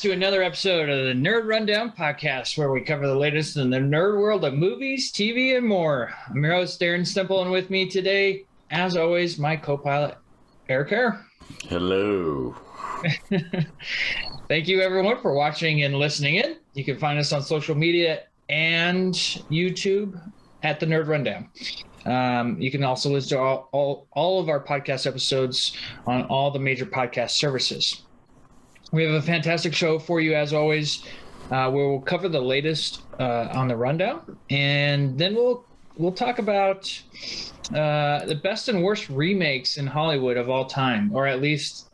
To another episode of the Nerd Rundown podcast, where we cover the latest in the nerd world of movies, TV, and more. I'm your host, Darren Stemple, and with me today, as always, my co-pilot, Eric Hare. Hello. Thank you, everyone, for watching and listening in. You can find us on social media and YouTube at the Nerd Rundown. You can also listen to all of our podcast episodes on all the major podcast services. We have a fantastic show for you, as always, where we'll cover the latest on the rundown, and then we'll talk about the best and worst remakes in Hollywood of all time, or at least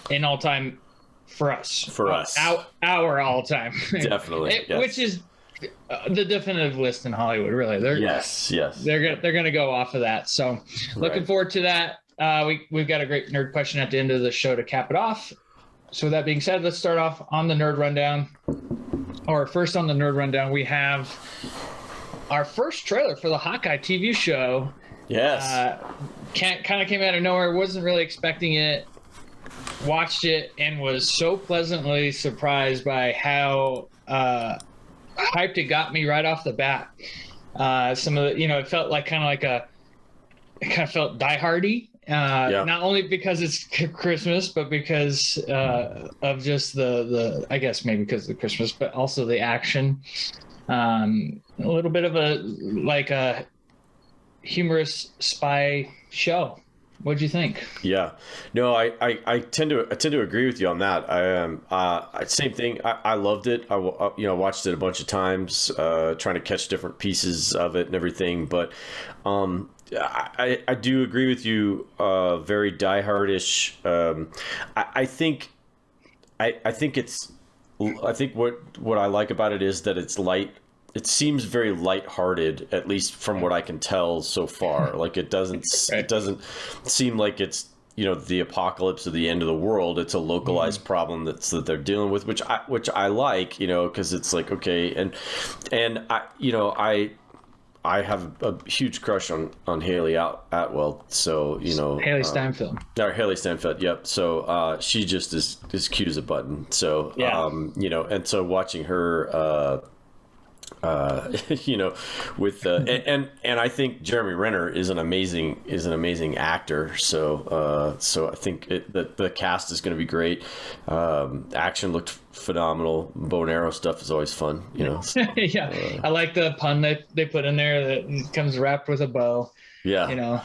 in all time for us. For us, our all time, definitely, yes. Which is the definitive list in Hollywood. Really, yes, they're gonna go off of that. So, looking forward to that. We've got a great nerd question at the end of the show to cap it off. So with that being said, let's start off on the Nerd Rundown. Or first on the Nerd Rundown, we have our first trailer for the Hawkeye TV show. Yes. Kind of came out of nowhere. Wasn't really expecting it. Watched it and was so pleasantly surprised by how hyped it got me right off the bat. Some of the, it felt like it kind of felt Die Hardy. Not only because it's Christmas, but because of just the I guess maybe because of the Christmas, but also the action. A little bit of a humorous spy show. What'd you think? Yeah, no, I tend to agree with you on that. Same thing. I loved it. I watched it a bunch of times, trying to catch different pieces of it and everything. But I do agree with you. Very diehardish. I think what I like about it is that it's light. It seems very lighthearted, at least from what I can tell so far. Like it doesn't seem like it's the apocalypse or the end of the world. It's a localized problem that they're dealing with, which I like, because it's like, okay, and I have a huge crush on Haley Atwell, so Haley Steinfeld. Or Haley Steinfeld, yep. So she just is cute as a button. So yeah. And so watching her, with and I think Jeremy Renner is an amazing actor. So I think the cast is going to be great. Action looked phenomenal. Bow and arrow stuff is always fun, So, yeah, I like the pun they put in there that comes wrapped with a bow. Yeah,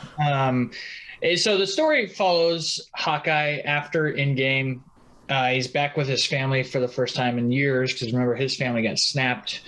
So the story follows Hawkeye after Endgame. He's back with his family for the first time in years, because remember, his family got snapped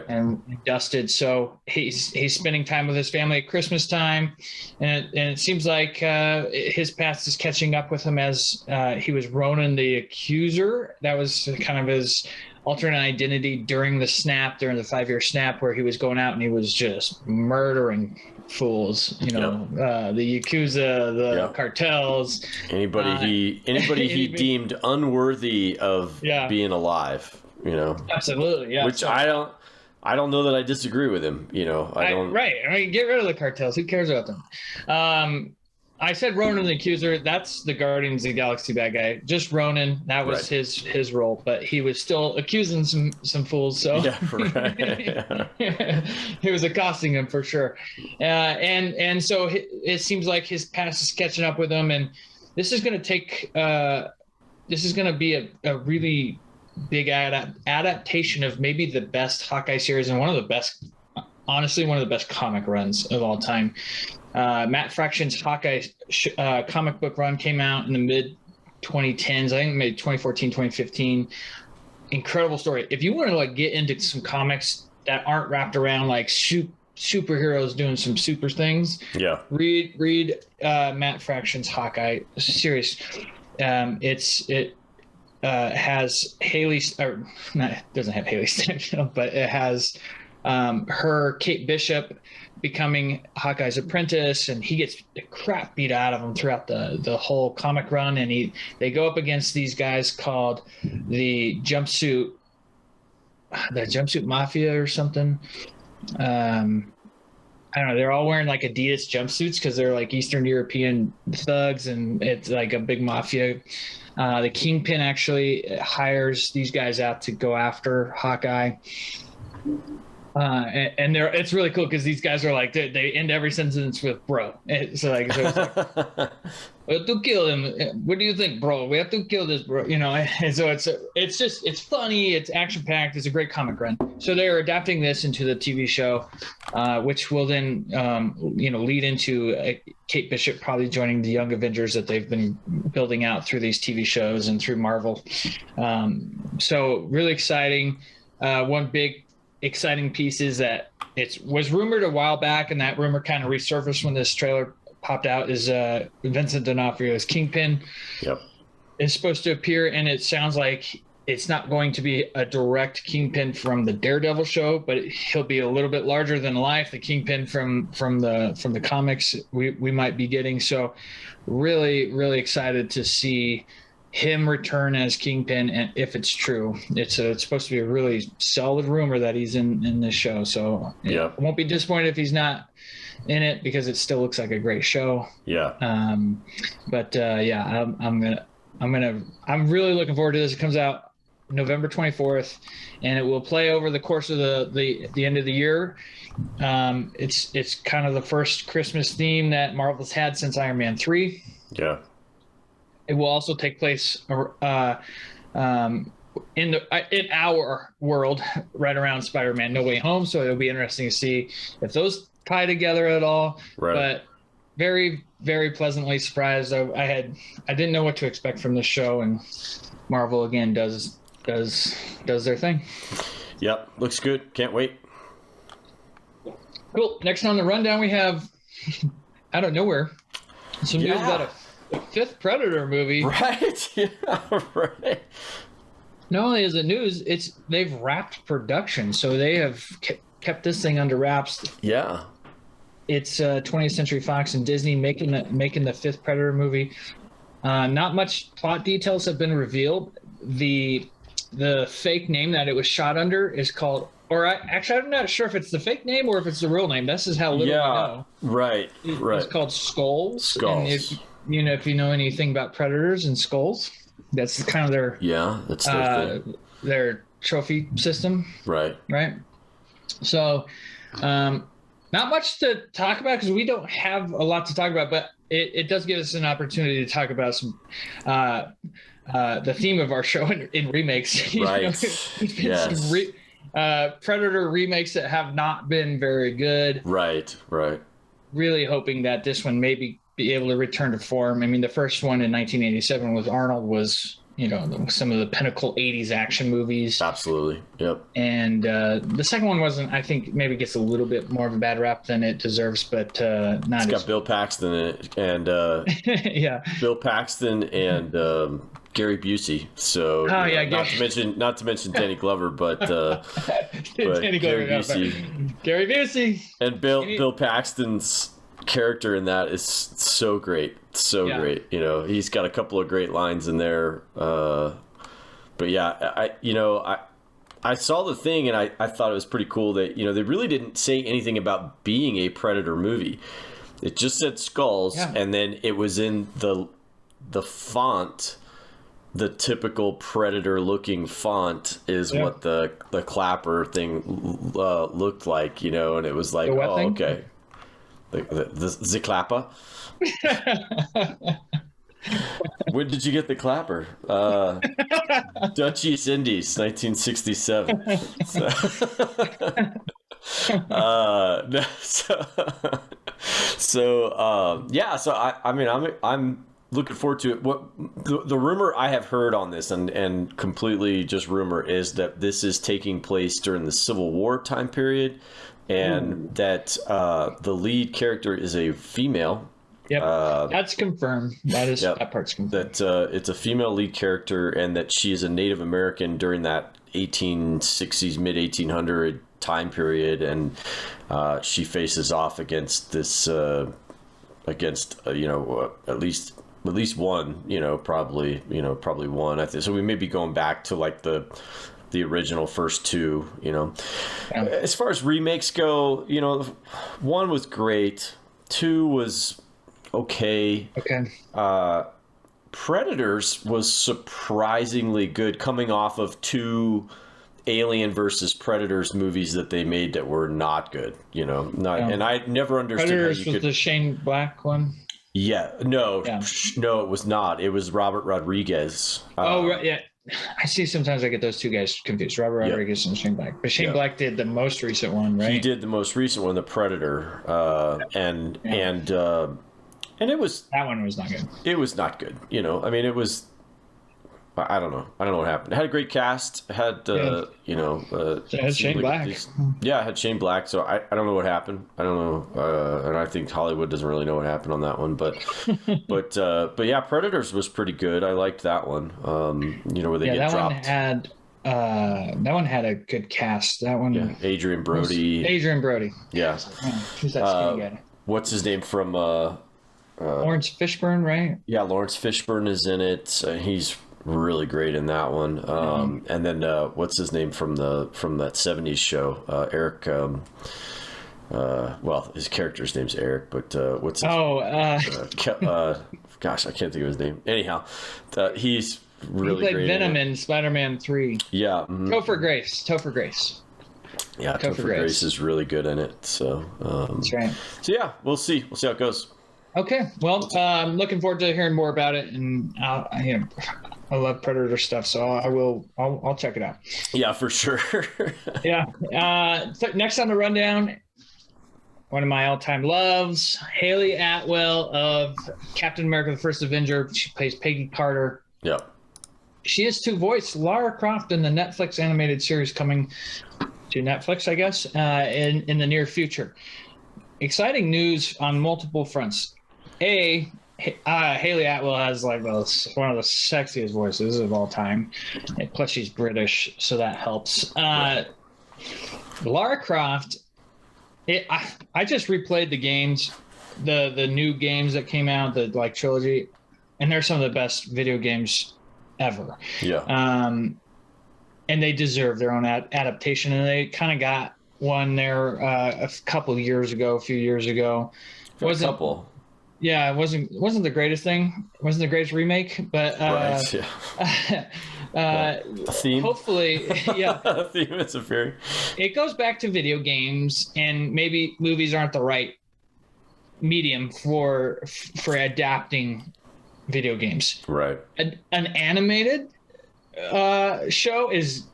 and dusted. So he's spending time with his family at Christmas time, and it seems like his past is catching up with him as he was Ronan the Accuser. That was kind of his alternate identity during the 5-year snap, where he was going out and he was just murdering fools, the Yakuza, the cartels, anybody he deemed unworthy of being alive, Absolutely, yeah. Which so, I don't know that I disagree with him, I don't. Right. I mean, get rid of the cartels. Who cares about them? I said Ronan the Accuser. That's the Guardians of the Galaxy bad guy. Just Ronan. That was his role, but he was still accusing some fools. So yeah, right. he was accosting them for sure. And so it seems like his past is catching up with him, and this is going to take. This is going to be a really big adaptation of maybe the best Hawkeye series and one of the best comic runs of all time. Matt Fraction's Hawkeye comic book run came out in the mid 2010s, I think maybe 2014, 2015. Incredible story. If you want to get into some comics that aren't wrapped around superheroes doing some super things, read Matt Fraction's Hawkeye series. It has Haley, or not, it doesn't have Haley Steinfeld, but it has her Kate Bishop becoming Hawkeye's apprentice, and he gets the crap beat out of him throughout the whole comic run. And they go up against these guys called the Jumpsuit Mafia or something. I don't know. They're all wearing like Adidas jumpsuits because they're like Eastern European thugs, and it's like a big mafia. The Kingpin actually hires these guys out to go after Hawkeye. And it's really cool because these guys are like, they end every sentence with bro. So it's like, we have to kill him. What do you think, bro? We have to kill this, bro. You know, and so it's funny. It's action packed. It's a great comic run. So they're adapting this into the TV show, which will then, lead into Kate Bishop probably joining the Young Avengers that they've been building out through these TV shows and through Marvel. So really exciting. One big exciting piece is that it was rumored a while back, and that rumor kind of resurfaced when this trailer popped out, is Vincent D'Onofrio's Kingpin is supposed to appear, and it sounds like it's not going to be a direct Kingpin from the Daredevil show, but he'll be a little bit larger than life, the Kingpin from the comics we might be getting. So really, really excited to see him return as Kingpin, and if it's true, it's supposed to be a really solid rumor that he's in this show. So I won't be disappointed if he's not in it, because it still looks like a great show. I'm really looking forward to this. It comes out November 24th, and it will play over the course of the end of the year. It's kind of the first Christmas theme that Marvel's had since Iron Man 3. It will also take place in our world right around Spider-Man No Way Home, so it'll be interesting to see if those tie together at all. But very, very pleasantly surprised. I didn't know what to expect from this show, and Marvel again does their thing. Looks good. Can't wait. Cool. Next on the rundown, we have out of nowhere some news about a fifth Predator movie. Right. Not only is it news, they've wrapped production, so they have kept this thing under wraps. It's 20th Century Fox and Disney making the fifth Predator movie. Not much plot details have been revealed. The fake name that it was shot under is called, I'm not sure if it's the fake name or if it's the real name. This is how little we know. Right. It's called Skulls. And if you know anything about Predators and Skulls, that's kind of their that's their trophy system. Right. So, not much to talk about because we don't have a lot to talk about, but it does give us an opportunity to talk about some the theme of our show in remakes. Right. Some Predator remakes that have not been very good. Right. Really hoping that this one maybe be able to return to form. I mean, the first one in 1987 with Arnold was, some of the pinnacle 80s action movies. Absolutely. Yep. And the second one wasn't, I think maybe gets a little bit more of a bad rap than it deserves, but not. It's got Bill Paxton in it, and Bill Paxton and Gary Busey. So not to mention Danny Glover, but Danny Glover, Gary Busey, and Bill Paxton's character in that is so great. Great. He's got a couple of great lines in there. But I saw the thing, and I thought it was pretty cool that, they really didn't say anything about being a Predator movie. It just said Skulls, and then it was in the font. The typical Predator looking font is what the clapper thing looked like, and it was like, okay. The clapper. When did you get the clapper? Dutch East Indies, 1967. I'm looking forward to it. What the rumor I have heard on this, and completely just rumor, is that this is taking place during the Civil War time period. And that the lead character is a female, Yep, that's confirmed. That part's confirmed. That it's a female lead character, and that she is a Native American during that 1860s, mid 1800 time period, and she faces off against this at least one, probably one. I think so. We may be going back to like the original first two. As far as remakes go, one was great, two was okay. Predators was surprisingly good, coming off of two Alien versus Predators movies that they made that were not good. And I never understood Predators how you was could... the Shane Black one. No, it was not. It was Robert Rodriguez. Right, yeah. I see sometimes I get those two guys confused, Robert Rodriguez and Shane Black. But Shane Black did the most recent one, right? He did the most recent one, The Predator, and it was... That one was not good. It was not good. It was... I don't know what happened. It had a great cast. It had, it had Shane Black. Yeah, it had Shane Black. So I don't know what happened. I don't know. And I think Hollywood doesn't really know what happened on that one. But but yeah, Predators was pretty good. I liked that one. Where they get dropped. That one had a good cast. That one. Yeah, Adrian Brody. Yeah. Who's that skinny guy? What's his name from? Lawrence Fishburne, right? Yeah, Lawrence Fishburne is in it. He's really great in that one. And then what's his name from that 70s show? Eric. Well, his character's name's Eric, but what's his gosh, I can't think of his name. Anyhow, he's really great. Venom in Spider-Man 3. Yeah. Topher Grace. Yeah, Topher Grace is really good in it. So that's right. So yeah, we'll see how it goes. Okay, well, I'm looking forward to hearing more about it, and I love Predator stuff, so I'll check it out. Yeah, for sure. Yeah. Next on the rundown, one of my all-time loves, Haley Atwell of Captain America: The First Avenger. She plays Peggy Carter. Yeah. She is to voice Lara Croft in the Netflix animated series coming to Netflix, I guess, in the near future. Exciting news on multiple fronts. Haley Atwell has like one of the sexiest voices of all time. And plus, she's British, so that helps. Lara Croft. I just replayed the games, the new games that came out, the trilogy, and they're some of the best video games ever. Yeah. And they deserve their own adaptation, and they kind of got one there a few years ago. Yeah, it wasn't the greatest thing. It wasn't the greatest remake, but theme. Hopefully, yeah. Theme is a very... It goes back to video games, and maybe movies aren't the right medium for adapting video games. Right. An animated show is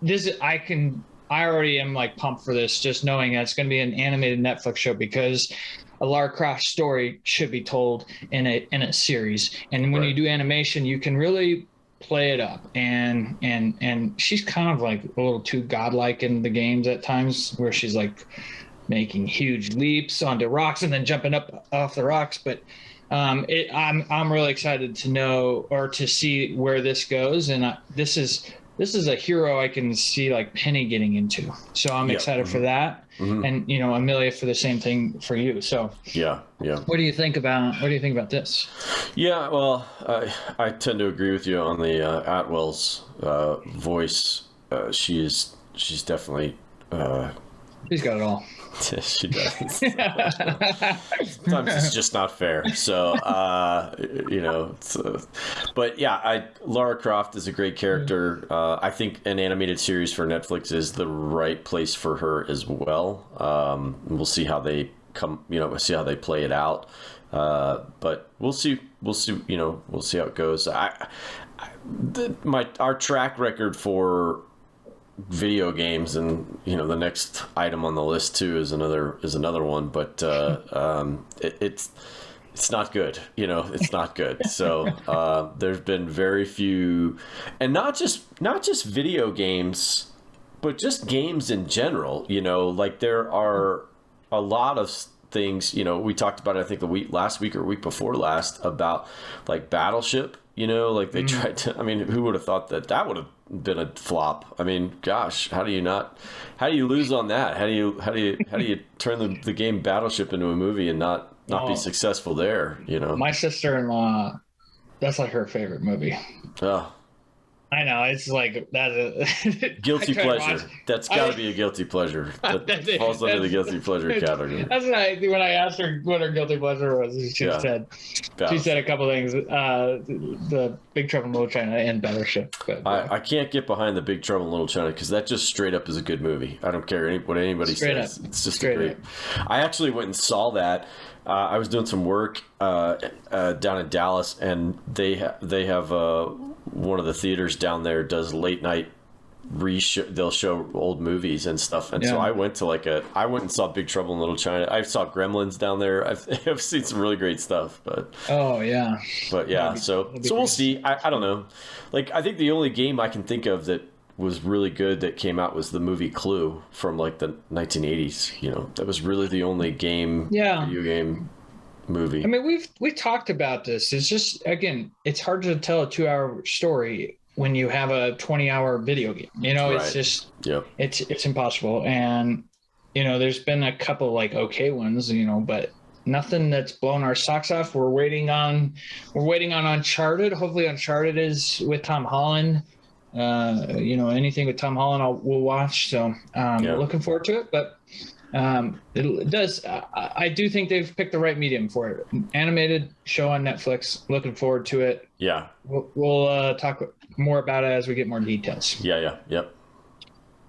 this. I already am like pumped for this, just knowing that it's going to be an animated Netflix show, because a Lara Croft story should be told in a series. And when you do animation, you can really play it up. And she's kind of like a little too godlike in the games at times, where she's like making huge leaps onto rocks and then jumping up off the rocks. But I'm really excited to know, or to see where this goes. And this is a hero I can see like Penny getting into. So I'm excited for that. Mm-hmm. And Amelia, for the same thing for you. So yeah. What do you think about this? Yeah, well, I tend to agree with you on the Atwell's voice. She's definitely she's got it all. She does. Sometimes it's just not fair. So, but yeah, Lara Croft is a great character. I think an animated series for Netflix is the right place for her as well. We'll see how they see how they play it out. But we'll see, we'll see how it goes. Our track record for video games, and the next item on the list too is another one, but it's not good. It's not good. So there's been very few, and not just video games, but just games in general. Like there are a lot of things, you know, we talked about it, I think last week or week before last, about like Battleship, you know, like they tried to, I mean, who would have thought that would have been a flop? I mean, gosh, how do you lose on that? How do you turn the game Battleship into a movie and not be successful there, you know? My sister-in-law, that's like her favorite movie. Oh. I know, it's like that. Guilty pleasure. That's got to be a guilty pleasure. That falls under the guilty pleasure category. That's when I asked her what her guilty pleasure was. She said a couple things. The Big Trouble in Little China and Battleship. But, I can't get behind the Big Trouble in Little China because that just straight up is a good movie. I don't care what anybody says. It's just great. I actually went and saw that. I was doing some work down in Dallas, and they have one of the theaters down there does late night they'll show old movies and stuff, and so I went and saw Big Trouble in Little China. I saw Gremlins down there. I've seen some really great stuff, but so we'll see. I don't know. Like, I think the only game I can think of that was really good that came out was the movie Clue from like the 1980s. You know, that was really the only video game movie. I mean, we've talked about this. It's just, again, it's hard to tell a 2-hour story when you have a 20-hour video game. You know, it's just it's impossible. And you know, there's been a couple like okay ones, you know, but nothing that's blown our socks off. We're waiting on Uncharted. Hopefully Uncharted is with Tom Holland. You know, anything with Tom Holland we'll watch. So we're looking forward to it. But it does. I do think they've picked the right medium for it. Animated show on Netflix. Looking forward to it. Yeah. We'll talk more about it as we get more details. Yep.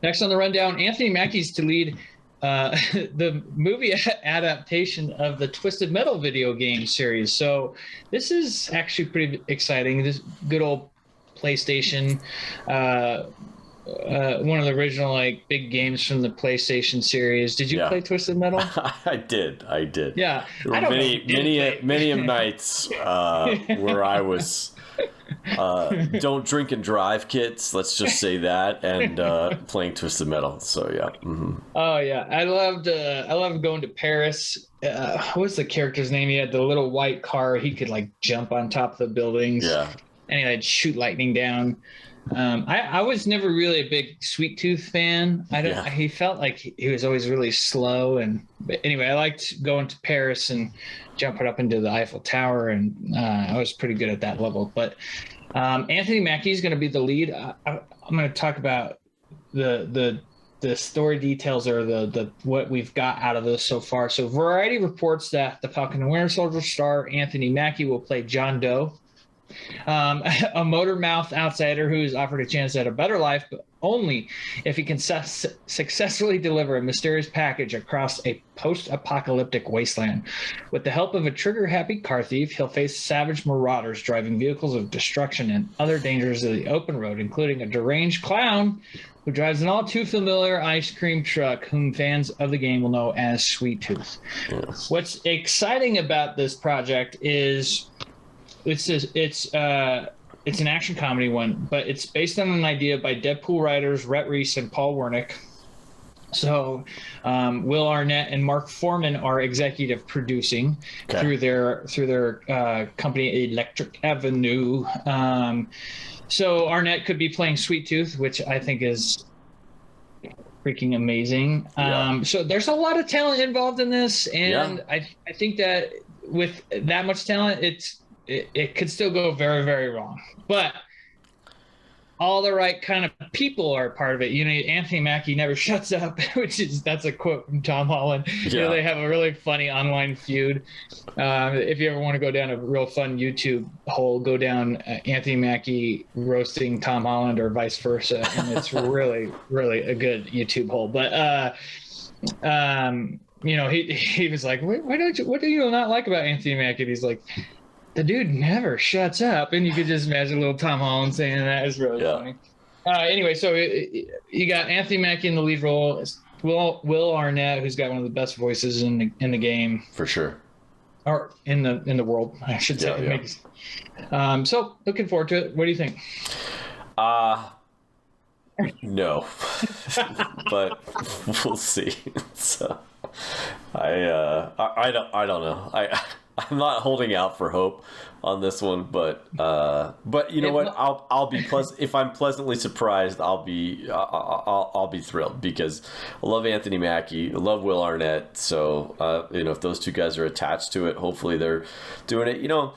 Next on the rundown, Anthony Mackie's to lead the movie adaptation of the Twisted Metal video game series. So this is actually pretty exciting. This good old PlayStation, one of the original like big games from the PlayStation series. Did you play Twisted Metal? I did. Yeah, there were many nights where I was don't drink and drive, kids. Let's just say that, and playing Twisted Metal. So yeah. Mm-hmm. Oh yeah, I loved going to Paris. What's the character's name? He had the little white car. He could like jump on top of the buildings. Yeah. And he'd shoot lightning down. I was never really a big Sweet Tooth fan. He felt like he was always really slow. But anyway, I liked going to Paris and jumping up into the Eiffel Tower, and I was pretty good at that level. But Anthony Mackie is going to be the lead. I'm going to talk about the story details or the what we've got out of this so far. So Variety reports that the Falcon and Winter Soldier star Anthony Mackie will play John Doe, a motor mouth outsider who is offered a chance at a better life, but only if he can successfully deliver a mysterious package across a post-apocalyptic wasteland. With the help of a trigger-happy car thief, he'll face savage marauders driving vehicles of destruction and other dangers of the open road, including a deranged clown who drives an all-too-familiar ice cream truck, whom fans of the game will know as Sweet Tooth. Yes. What's exciting about this project is it's an action comedy one, but it's based on an idea by Deadpool writers Rhett Reese and Paul Wernick. So Will Arnett and Mark Foreman are executive producing through their company Electric Avenue. So Arnett could be playing Sweet Tooth, which I think is freaking amazing. So there's a lot of talent involved in this, and I think that with that much talent, it could still go very, very wrong. But all the right kind of people are part of it. You know, Anthony Mackie never shuts up, that's a quote from Tom Holland. Yeah. You know, they have a really funny online feud. If you ever want to go down a real fun YouTube hole, go down Anthony Mackie roasting Tom Holland or vice versa, and it's really, really a good YouTube hole. But you know, he was like, what do you not like about Anthony Mackie? He's like, the dude never shuts up. And you could just imagine little Tom Holland saying that. Is really funny. Anyway, so you got Anthony Mackie in the lead role. Will Arnett, who's got one of the best voices in the game. For sure. Or in the world, I should say. Yeah. So looking forward to it. What do you think? No, but we'll see. So I don't know. I'm not holding out for hope on this one, but you know what? I'll be if I'm pleasantly surprised, I'll be thrilled, because I love Anthony Mackie, I love Will Arnett. So you know, if those two guys are attached to it, hopefully they're doing it. You know,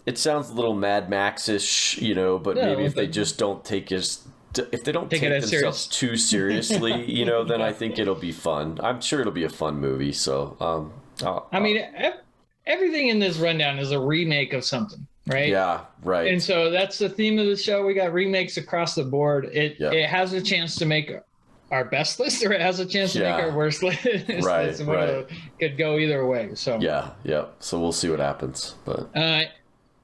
it sounds a little Mad Max-ish, you know, but maybe if they just don't take if they don't take themselves too seriously, you know, then I think it'll be fun. I'm sure it'll be a fun movie. So I mean, everything in this rundown is a remake of something, right? Yeah, right. And so that's the theme of the show. We got remakes across the board. It has a chance to make our best list, or it has a chance to make our worst list. Right, Could go either way. So yeah. So we'll see what happens. But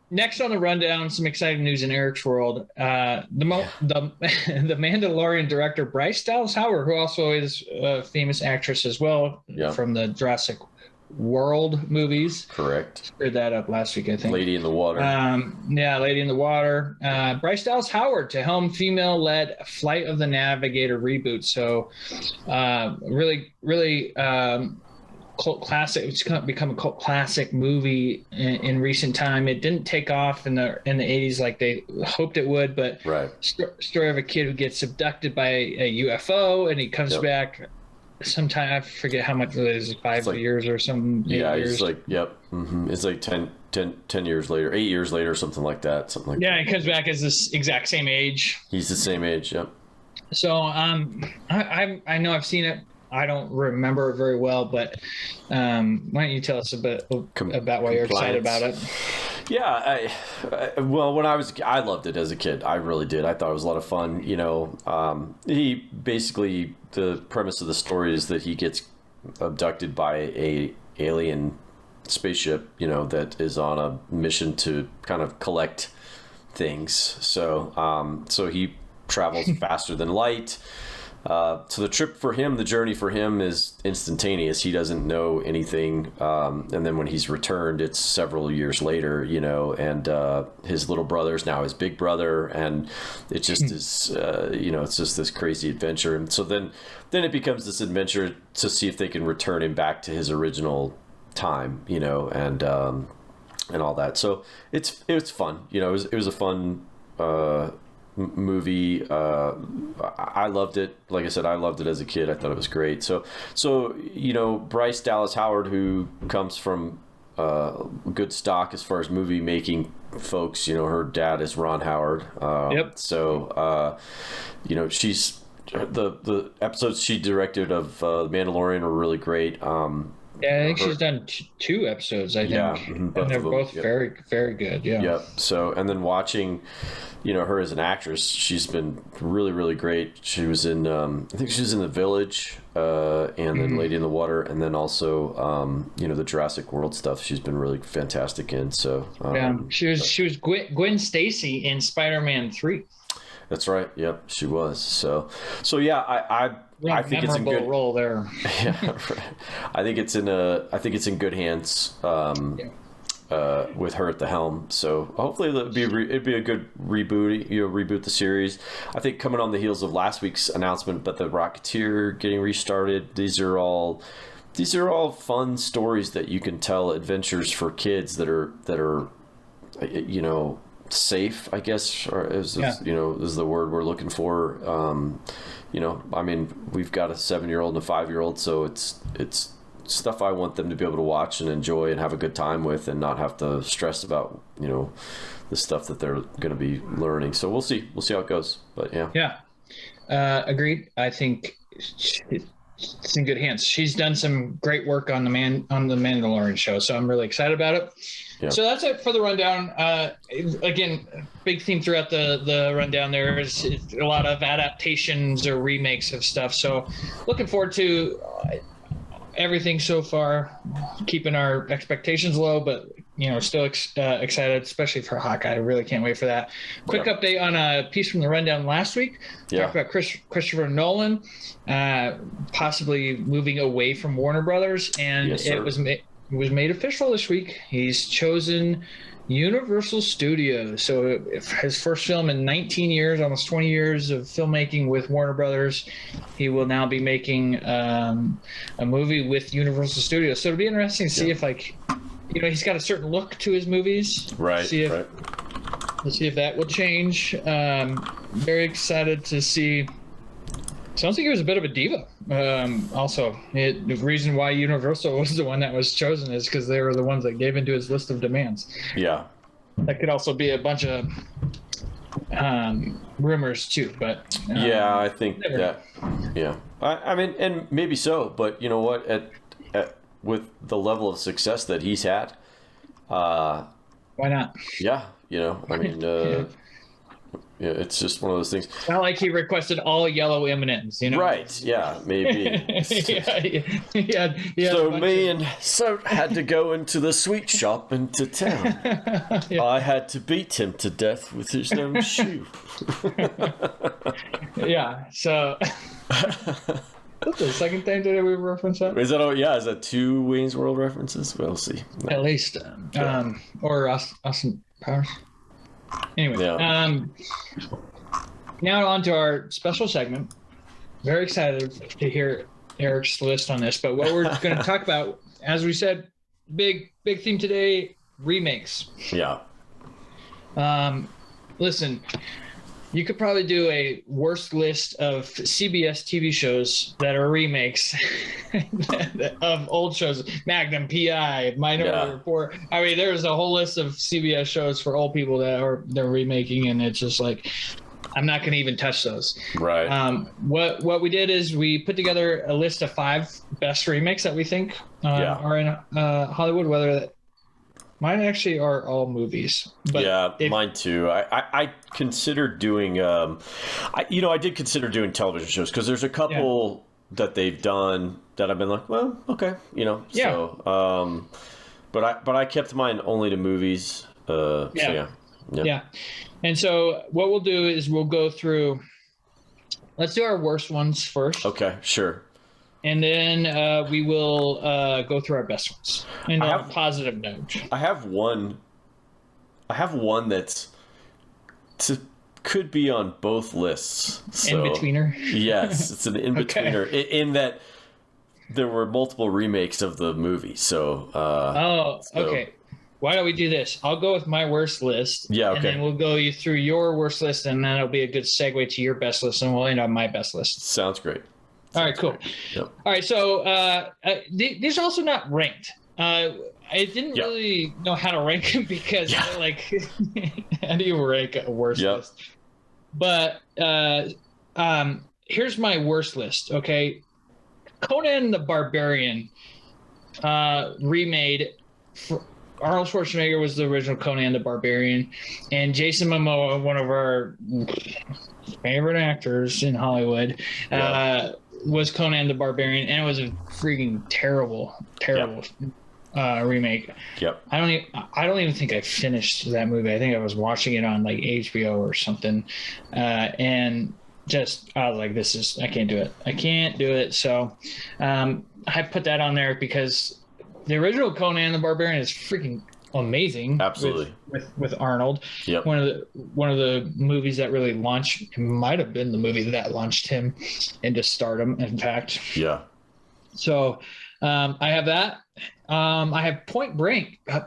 next on the rundown, some exciting news in Eric's world. The Mandalorian director Bryce Dallas Howard, who also is a famous actress as well from the Jurassic World movies. Correct. Screwed that up last week, I think. Lady in the Water. Lady in the Water. Bryce Dallas Howard to helm female-led Flight of the Navigator reboot. So really cult classic. It's going to become a cult classic movie in recent time. It didn't take off in the 80s like they hoped it would, but story of a kid who gets abducted by a UFO, and he comes back sometime. I forget how much it is, 5 years or something. Yeah, years. It's like it's like 10 years later, 8 years later, something like that. He comes back as this exact same age. He's the same age. Yep. So I know I've seen it. I don't remember it very well, but why don't you tell us a bit about why you're excited about it? Yeah, well, I loved it as a kid. I really did. I thought it was a lot of fun. You know, he basically, the premise of the story is that he gets abducted by a alien spaceship, you know, that is on a mission to kind of collect things. So he travels faster than light. So the journey for him is instantaneous. He doesn't know anything. And then when he's returned, it's several years later, you know, and his little brother is now his big brother. And it just is, you know, it's just this crazy adventure. And so then it becomes this adventure to see if they can return him back to his original time, you know, and all that. So it was fun. You know, it was a fun movie. I loved it. Like I said, I loved it as a kid. I thought it was great. So you know, Bryce Dallas Howard, who comes from good stock as far as movie making folks, you know, her dad is Ron Howard. So you know, she's the episodes she directed of Mandalorian were really great. Yeah, I think she's done 2 episodes, I think. Yeah, and they're both very, very good. Yeah. Yep. So, and then watching, you know, her as an actress, she's been really, really great. She was in, I think she was in The Village, and then Lady in the Water, and then also, you know, the Jurassic World stuff. She's been really fantastic in. So, she was Gwen Stacy in Spider-Man 3. That's right. Yep, she was. So yeah, I think it's a good role there. Yeah, right. I think it's in good hands with her at the helm. So hopefully it'd be a good reboot. You know, reboot the series. I think coming on the heels of last week's announcement, but the Rocketeer getting restarted. These are all fun stories that you can tell, adventures for kids that are you know, safe, I guess, or you know, is the word we're looking for. You know, I mean, we've got a 7-year-old and a 5-year-old, so it's stuff I want them to be able to watch and enjoy and have a good time with, and not have to stress about, you know, the stuff that they're going to be learning. So we'll see how it goes. But yeah, agreed. I think it's in good hands. She's done some great work on the Mandalorian show, so I'm really excited about it. Yeah. So that's it for the rundown. Again, big theme throughout the rundown there is a lot of adaptations or remakes of stuff. So looking forward to everything so far, keeping our expectations low, but, you know, still excited, especially for Hawkeye. I really can't wait for that. Quick update on a piece from the rundown last week. Talked about Christopher Nolan possibly moving away from Warner Brothers, and it was made official this week. He's chosen Universal Studios. So his first film in 19 years, almost 20 years of filmmaking with Warner Brothers. He will now be making a movie with Universal Studios. So it'll be interesting to see if, like, you know, he's got a certain look to his movies. Right. Let's see if that will change. Very excited to see. Sounds like he was a bit of a diva. Also, the reason why Universal was the one that was chosen is because they were the ones that gave into his list of demands. Yeah. That could also be a bunch of rumors too, but yeah, I think that. Yeah, I mean, and maybe so, but you know what? With the level of success that he's had, why not? Yeah, you know, I mean. Yeah, it's just one of those things. It's not like he requested all yellow M&Ms, you know? Right, yeah, maybe. So me and Soot had to go into the sweet shop into town. Yeah. I had to beat him to death with his own shoe. Yeah, so... That's the second time that we reference that? Is that all? Yeah, is that 2 Wayne's World references? We'll see. At least. Or Austin Powers. Anyway, now on to our special segment. Very excited to hear Eric's list on this, but what we're going to talk about, as we said, big theme today, remakes. Yeah. Listen, you could probably do a worst list of CBS TV shows that are remakes of old shows. Magnum PI, Minority Report. I mean, there's a whole list of CBS shows for old people that they're remaking, and it's just like, I'm not going to even touch those. Right. What we did is we put together a list of 5 best remakes that we think are in Hollywood, whether mine actually are all movies. But yeah, mine too. I considered doing, I did consider doing television shows because there's a couple that they've done that I've been like, well, okay, you know. Yeah. So, but I kept mine only to movies. So yeah. And so what we'll do is we'll go through. Let's do our worst ones first. Okay, sure. And then we will go through our best ones. And on a positive note. I have one that's could be on both lists. So, in-betweener? Yes, it's an in-betweener. Okay. In that there were multiple remakes of the movie. So. Okay. Why don't we do this? I'll go with my worst list. Yeah, okay. And then we'll go through your worst list, and then it'll be a good segue to your best list, and we'll end on my best list. Sounds great. All right, cool. Yep. All right, so these are also not ranked. I didn't really know how to rank them because, like, how do you rank a worst list? But here's my worst list, okay? Conan the Barbarian remade. Arnold Schwarzenegger was the original Conan the Barbarian, and Jason Momoa, one of our favorite actors in Hollywood, was Conan the Barbarian, and it was a freaking terrible remake. Yep. I don't even think I finished that movie. I think I was watching it on like HBO or something, and just I was like, I can't do it. So I put that on there because the original Conan the Barbarian is freaking amazing. Absolutely. With Arnold. Yep. One of the movies that really launched, it might have been the movie that launched him into stardom, in fact. Yeah. So I have that. I have Point Break. Yes.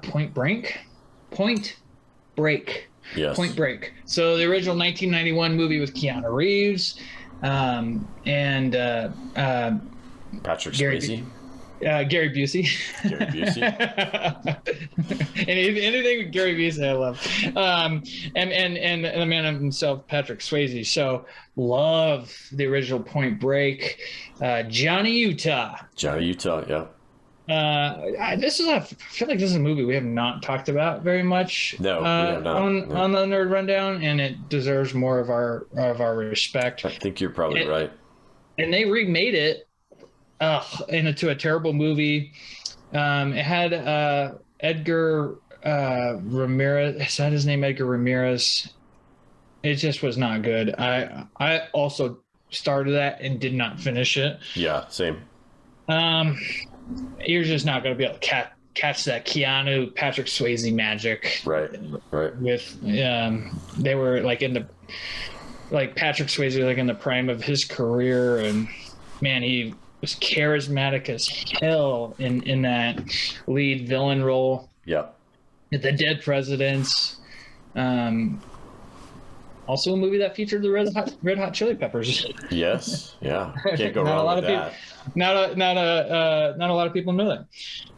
Point Break. So the original 1991 movie with Keanu Reeves and Patrick Swayze. Gary Busey. Anything with Gary Busey, I love. And the man himself, Patrick Swayze. So love the original Point Break. Johnny Utah. Yeah. I feel like this is a movie we have not talked about very much. No, we have not. On the Nerd Rundown, and it deserves more of our respect. I think you're probably right. And they remade it into a terrible movie. It had Edgar Ramirez. Is that his name? Edgar Ramirez. It just was not good. I also started that and did not finish it. Yeah, same. You're just not going to be able to catch that Keanu Patrick Swayze magic. Right. With they were like Patrick Swayze like in the prime of his career, and man, he was charismatic as hell in that lead villain role. Yeah. The Dead Presidents. Also a movie that featured the Red Hot Chili Peppers. Yes. Yeah. Can't go wrong with that. Not a lot of people know that.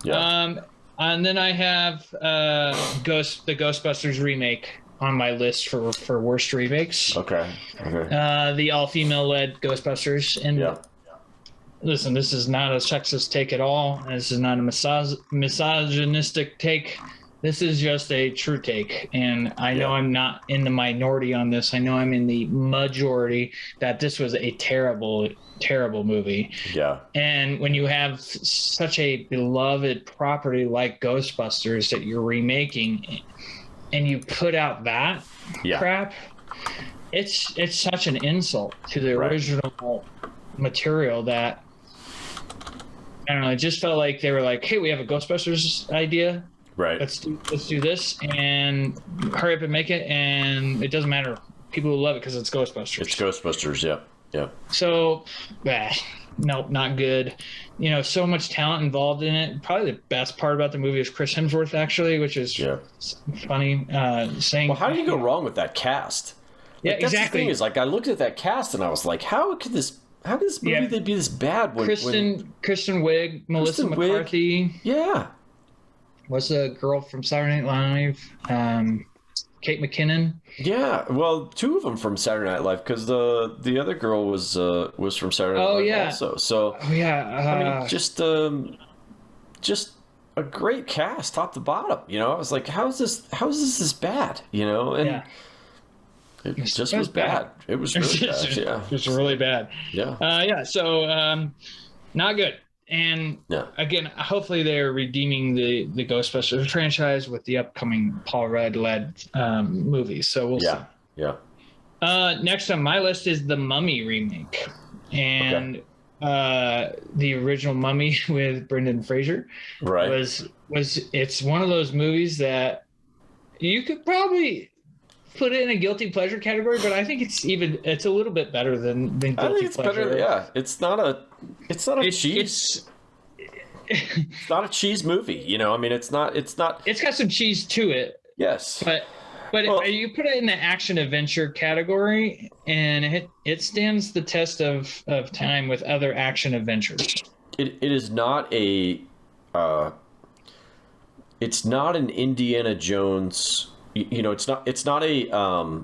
Yeah. And then I have the Ghostbusters remake on my list for worst remakes. Okay. The all-female led Ghostbusters. And listen, this is not a sexist take at all. This is not a misogynistic take. This is just a true take. And I know I'm not in the minority on this. I know I'm in the majority that this was a terrible, terrible movie. Yeah. And when you have such a beloved property like Ghostbusters that you're remaking and you put out that crap, it's such an insult to the original material that, I don't know, it just felt like they were like, hey, we have a Ghostbusters idea. Right. Let's do this and hurry up and make it, and it doesn't matter. People will love it because it's Ghostbusters. It's Ghostbusters, yeah. So, nope, not good. You know, so much talent involved in it. Probably the best part about the movie is Chris Hemsworth, actually, which is funny. Saying, well, how do you go wrong with that cast? Yeah, that's exactly. The thing is, like, I looked at that cast and I was like, how could this movie be this bad? Kristen Wiig, Melissa McCarthy. Yeah. What's the girl from Saturday Night Live? Kate McKinnon. Yeah, well, two of them from Saturday Night Live, because the other girl was from Saturday Night Live also. So I mean, just a great cast, top to bottom. You know, I was like, how is this bad? You know, and it just was bad. It was really bad. Yeah, it was really bad. Yeah. So not good. And again, hopefully they're redeeming the Ghostbusters franchise with the upcoming Paul Rudd-led movies. So we'll see. Yeah. Next on my list is the Mummy remake. And the original Mummy with Brendan Fraser was it's one of those movies that you could probably put it in a guilty pleasure category, but I think it's a little bit better than guilty pleasure. I think it's better. Yeah, it's not a cheese. It's not a cheese movie, you know. I mean, it's not. It's got some cheese to it. Yes, but you put it in the action adventure category, and it stands the test of time with other action adventures. It is not a. It's not an Indiana Jones. You know, it's not a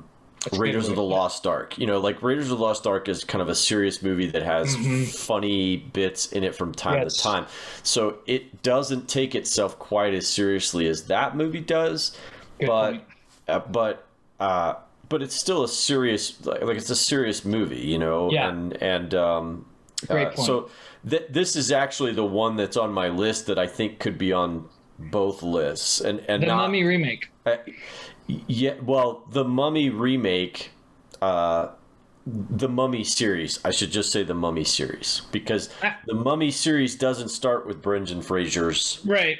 Raiders of the Lost Ark. You know, like Raiders of the Lost Ark is kind of a serious movie that has funny bits in it from time to time. So it doesn't take itself quite as seriously as that movie does. But it's still a serious, like it's a serious movie, you know. Yeah. And great point. So this is actually the one that's on my list that I think could be on both lists. And the Mummy remake. The Mummy remake, the Mummy series. I should just say the Mummy series, because the Mummy series doesn't start with Brendan Fraser's. Right.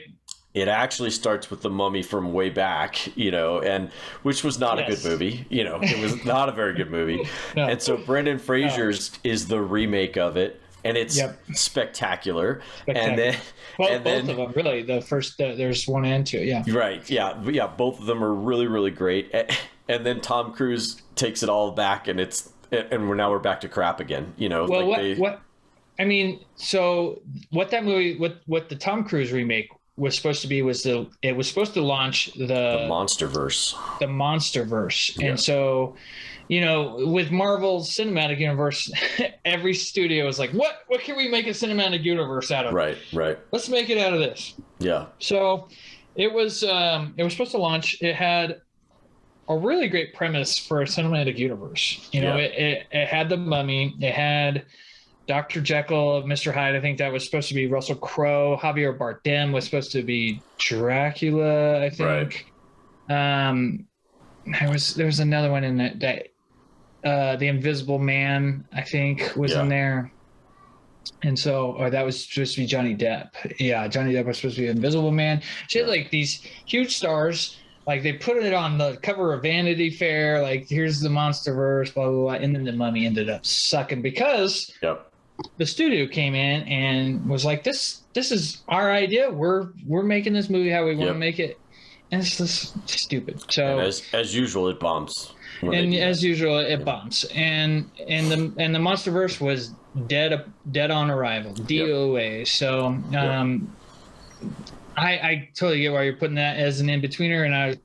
It actually starts with the Mummy from way back, you know, and which was not a good movie. You know, it was not a very good movie. No. And so Brendan Fraser's is the remake of it. And it's spectacular. And then both of them, really. The first, there's 1 and 2, yeah. Right, yeah. Both of them are really, really great. And then Tom Cruise takes it all back, and we're back to crap again. You know. Well, so what that movie, what the Tom Cruise remake was supposed to be it was supposed to launch the Monsterverse. The Monsterverse, and so. You know, with Marvel's cinematic universe, every studio was like, what can we make a cinematic universe out of? Right. Let's make it out of this. Yeah. So it was supposed to launch. It had a really great premise for a cinematic universe. You know, it had the Mummy. It had Dr. Jekyll, Mr. Hyde. I think that was supposed to be Russell Crowe. Javier Bardem was supposed to be Dracula, I think. Right. There was another one in that the Invisible Man, I think, was in there. And so, or that was supposed to be Johnny Depp. Yeah, Johnny Depp was supposed to be Invisible Man. She had like these huge stars. Like they put it on the cover of Vanity Fair. Like here's the MonsterVerse, blah blah blah. And then the Mummy ended up sucking because the studio came in and was like, "This is our idea. We're making this movie how we want to make it." And it's just stupid. So and as usual, it bombs. And as usual, it bombs. And the MonsterVerse was dead on arrival, DOA. So I totally get why you're putting that as an in-betweener, and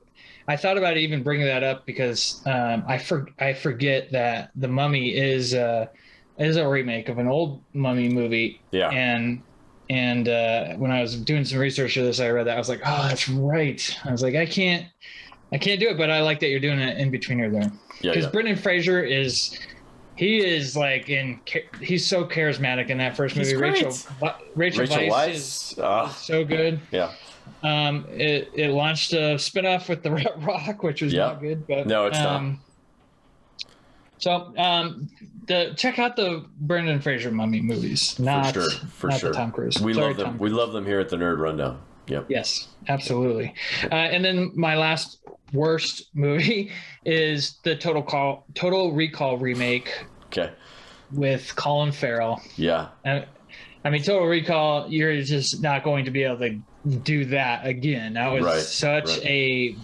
I thought about even bringing that up because I forget that the Mummy is a remake of an old Mummy movie. Yeah. And when I was doing some research for this, I read that. I was like, oh, that's right. I was like, I can't do it, but I like that you're doing an in-betweener there. Because Brendan Fraser is like he's so charismatic in that first movie. Rachel Weisz is so good. Yeah. It launched a spinoff with The Rock, which was not good, but no, it's not. So check out the Brendan Fraser Mummy movies. Not the Tom Cruise. We love them. We love them here at the Nerd Rundown. Yep. Yes, absolutely. And then my last worst movie is the Total Recall remake. Okay. With Colin Farrell. Yeah. I mean, Total Recall, you're just not going to be able to do that again. That was such a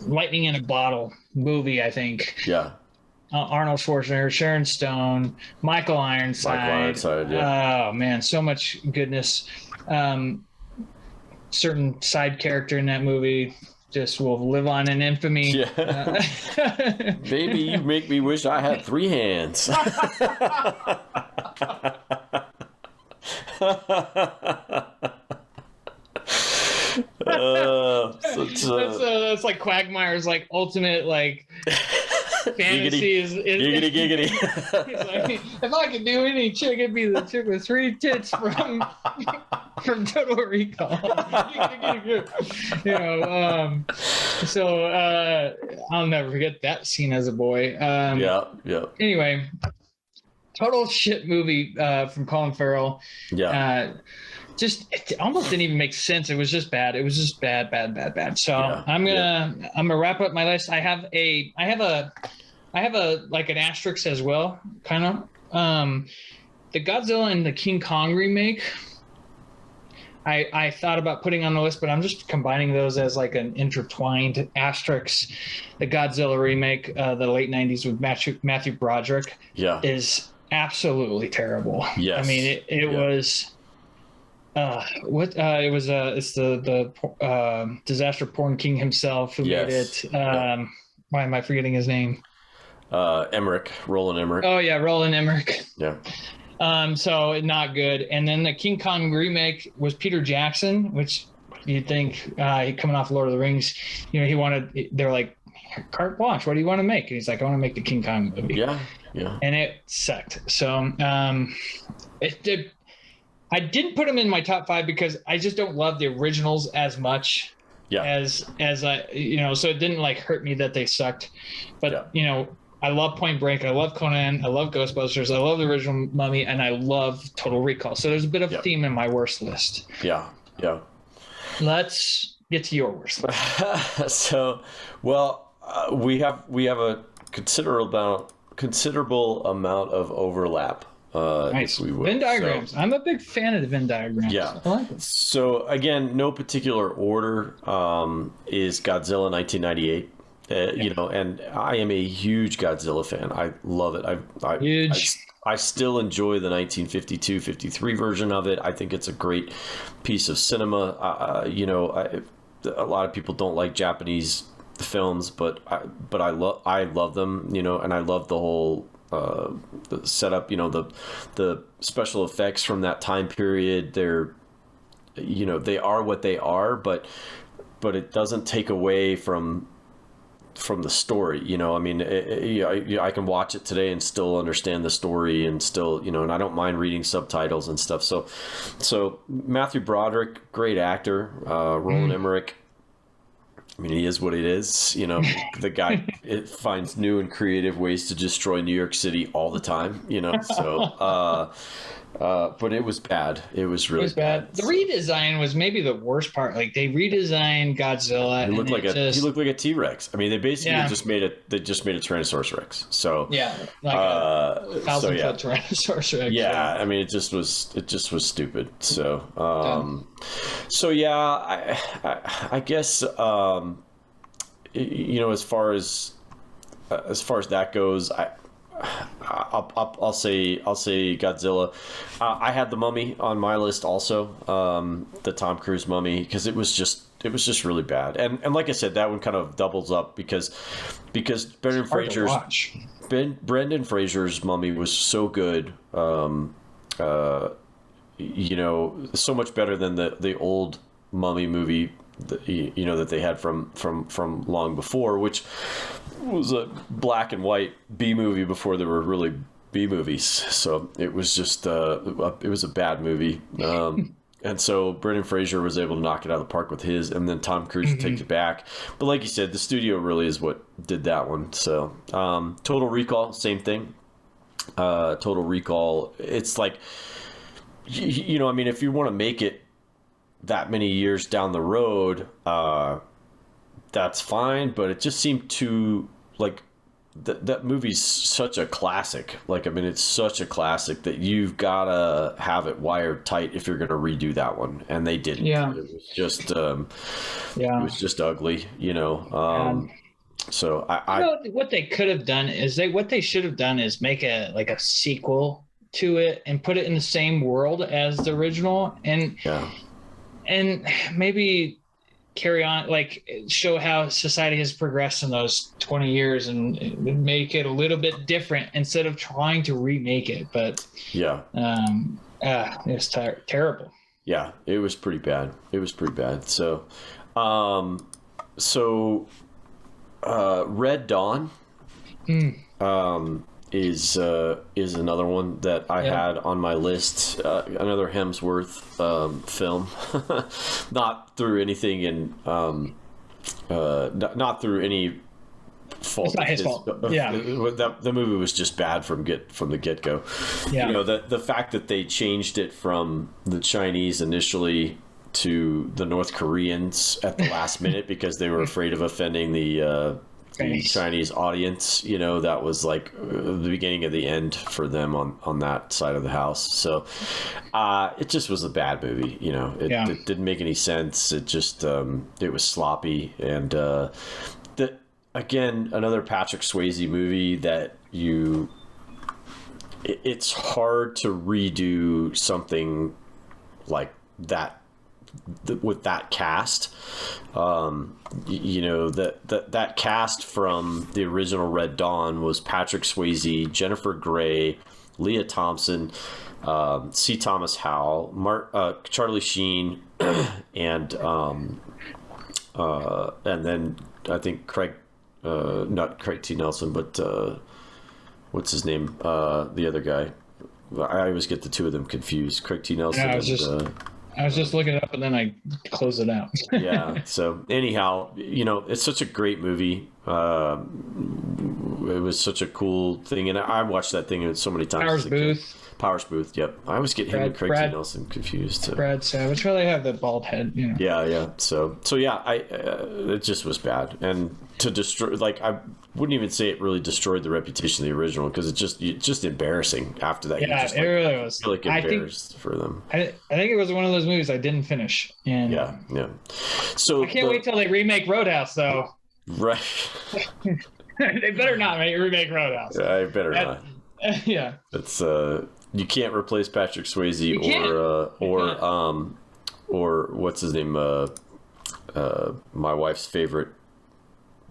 lightning in a bottle movie, I think. Yeah. Arnold Schwarzenegger, Sharon Stone, Michael Ironside. Oh man, so much goodness. Certain side character in that movie just will live on in infamy. Yeah. Baby, you make me wish I had 3 hands. That's like Quagmire's like ultimate like fantasy giggity. He's like, if I could do any chick, it'd be the chick with 3 tits from Total Recall. So I'll never forget that scene as a boy. Anyway, total shit movie from Colin Farrell. Yeah. It almost didn't even make sense. It was just bad. It was just bad. So I'm gonna wrap up my list. I have a like an asterisk as well, kind of. The Godzilla and the King Kong remake. I thought about putting on the list, but I'm just combining those as like an intertwined asterisk. The Godzilla remake, the late '90s with Matthew Broderick, is absolutely terrible. Yes. I mean, it was. It's the disaster porn king himself who made it. Why am I forgetting his name? Roland Emmerich. Oh yeah, Roland Emmerich. Yeah. So not good. And then the King Kong remake was Peter Jackson, which you'd think coming off Lord of the Rings, they're like, carte blanche, what do you want to make? And he's like, I want to make the King Kong movie. Yeah. And it sucked. So I didn't put them in my top 5 because I just don't love the originals as much as I, so it didn't like hurt me that they sucked. But, I love Point Break. I love Conan. I love Ghostbusters. I love the original Mummy, and I love Total Recall. So there's a bit of a theme in my worst list. Yeah. Let's get to your worst list. So, we have a considerable amount of overlap. Nice. Venn diagrams. So, I'm a big fan of the Venn diagrams. Yeah. I like it. So again, no particular order is Godzilla 1998. And I am a huge Godzilla fan. I love it. I still enjoy the 1952-53 version of it. I think it's a great piece of cinema. A lot of people don't like Japanese films, but I love them. And I love the whole the setup. The special effects from that time period. They're they are what they are, but it doesn't take away from the story. I can watch it today and still understand the story and still, and I don't mind reading subtitles and stuff. So Matthew Broderick, great actor. Roland Emmerich, I mean, he is what it is. You know, the guy finds new and creative ways to destroy New York City all the time. You know, so but it was bad. It was really bad. The redesign was maybe the worst part. Like they redesigned Godzilla. He looked like a T-Rex. I mean, they basically just made a Tyrannosaurus Rex. So yeah, like a 1,000-foot Tyrannosaurus Rex. Yeah, I mean, it just was stupid. So I guess you know, as far as that goes, I'll say Godzilla. I had the Mummy on my list also, the Tom Cruise Mummy, because it was just really bad. And like I said, that one kind of doubles up because Brendan Fraser's Mummy was so good. You know, so much better than the old Mummy movie that, you know, that they had from long before, which was a black and white B movie before there were really B movies. So it was just it was a bad movie. And so Brendan Fraser was able to knock it out of the park with his, and then Tom Cruise takes it back. But like you said, the studio really is what did that one. So Total Recall, same thing. Total Recall, it's like, you know, I mean, if you want to make it that many years down the road, that's fine, but it just seemed too, like, that movie's such a classic. Like, I mean, it's such a classic that you've got to have it wired tight if you're going to redo that one, and they didn't. Yeah. It was just it was just ugly, you know. So I you know, what they could have done is what they should have done is make a sequel to it and put it in the same world as the original, and maybe carry on, like, show how society has progressed in those 20 years and make it a little bit different instead of trying to remake it. But it was terrible. Yeah, it was pretty bad. So Red Dawn is another one that I had on my list. Another Hemsworth film, not through anything in not through any fault. It's not his fault. The movie was just bad from the get go. Yeah. You know, the fact that they changed it from the Chinese initially to the North Koreans at the last minute because they were afraid of offending the Chinese audience, you know, that was like the beginning of the end for them on that side of the house. So it just was a bad movie, you know. It didn't make any sense. It just it was sloppy, and again, another Patrick Swayze movie that it's hard to redo something like that with that cast. You know, that cast from the original Red Dawn was Patrick Swayze, Jennifer Grey, Leah Thompson, C. Thomas Howell, Charlie Sheen, and then I think not Craig T. Nelson, but what's his name? The other guy. I always get the two of them confused. Craig T. Nelson. Yeah, I was just looking it up and then I closed it out. Yeah. So anyhow, you know, it's such a great movie. It was such a cool thing, and I watched that thing so many times. Powers Booth. Yep. I always get him and Craig T. Nelson confused. So. Brad Savage. Really have the bald head. You know. Yeah. So yeah, it just was bad, and to destroy, like, I wouldn't even say it really destroyed the reputation of the original, because it's just embarrassing after that. Yeah, it really was. Feel like embarrassed for them. I think it was one of those movies I didn't finish. And yeah. So I can't wait till they remake Roadhouse, though. Right. They better not remake Roadhouse. Yeah, I better not. Yeah. It's you can't replace Patrick Swayze or what's his name? My wife's favorite.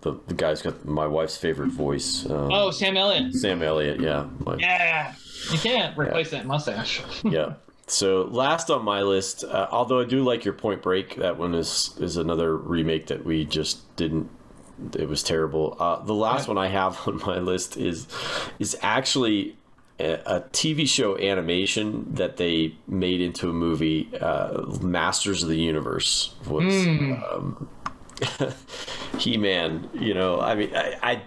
The guy's got my wife's favorite voice. Sam Elliott. Sam Elliott, yeah. Yeah, you can't replace that mustache. Yeah. So last on my list, although I do like your Point Break, that one is another remake that we just didn't. It was terrible. The last one I have on my list is actually a TV show animation that they made into a movie. Masters of the Universe was He-Man, you know, I mean, I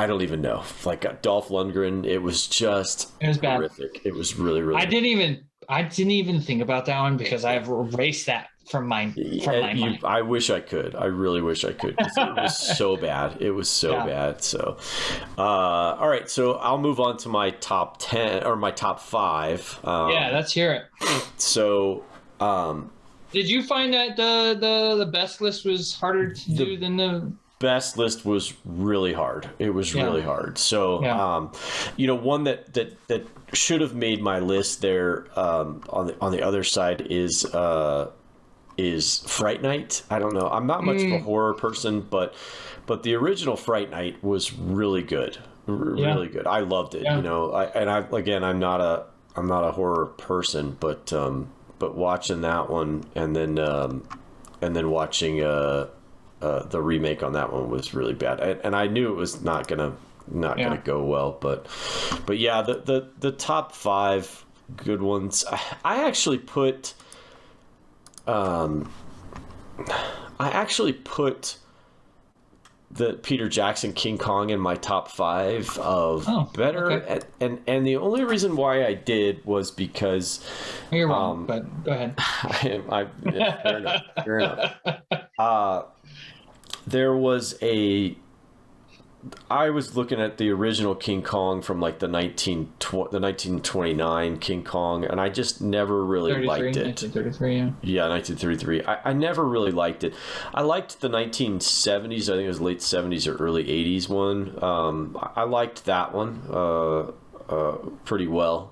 don't even know. Like Dolph Lundgren, it was horrific. Bad. It was really, really. I didn't even think about that one because I've erased that from my mind. I wish I could. I really wish I could. It was so bad. It was so bad. So, all right. So I'll move on to my top 10 or my top 5. Let's hear it. So, did you find that the best list was harder to do than the best list? Was really hard. It was really hard. So, you know, one that should have made my list there on the other side is Fright Night. I don't know. I'm not much of a horror person, but the original Fright Night was really good. Really good. I loved it. You know, I'm not a horror person, but watching that one and then watching the remake on that one was really bad. And I knew it was not gonna go well, but yeah, the top 5 good ones. I actually put the Peter Jackson King Kong in my top 5 of better. Okay. And the only reason why I did was because you're wrong, but go ahead. Fair enough. Fair enough. I was looking at the original King Kong from like the 1929 King Kong, and I just never really liked it. 1933, yeah. 1933. I never really liked it. I liked the 1970s. I think it was late 70s or early 80s one. I liked that one pretty well,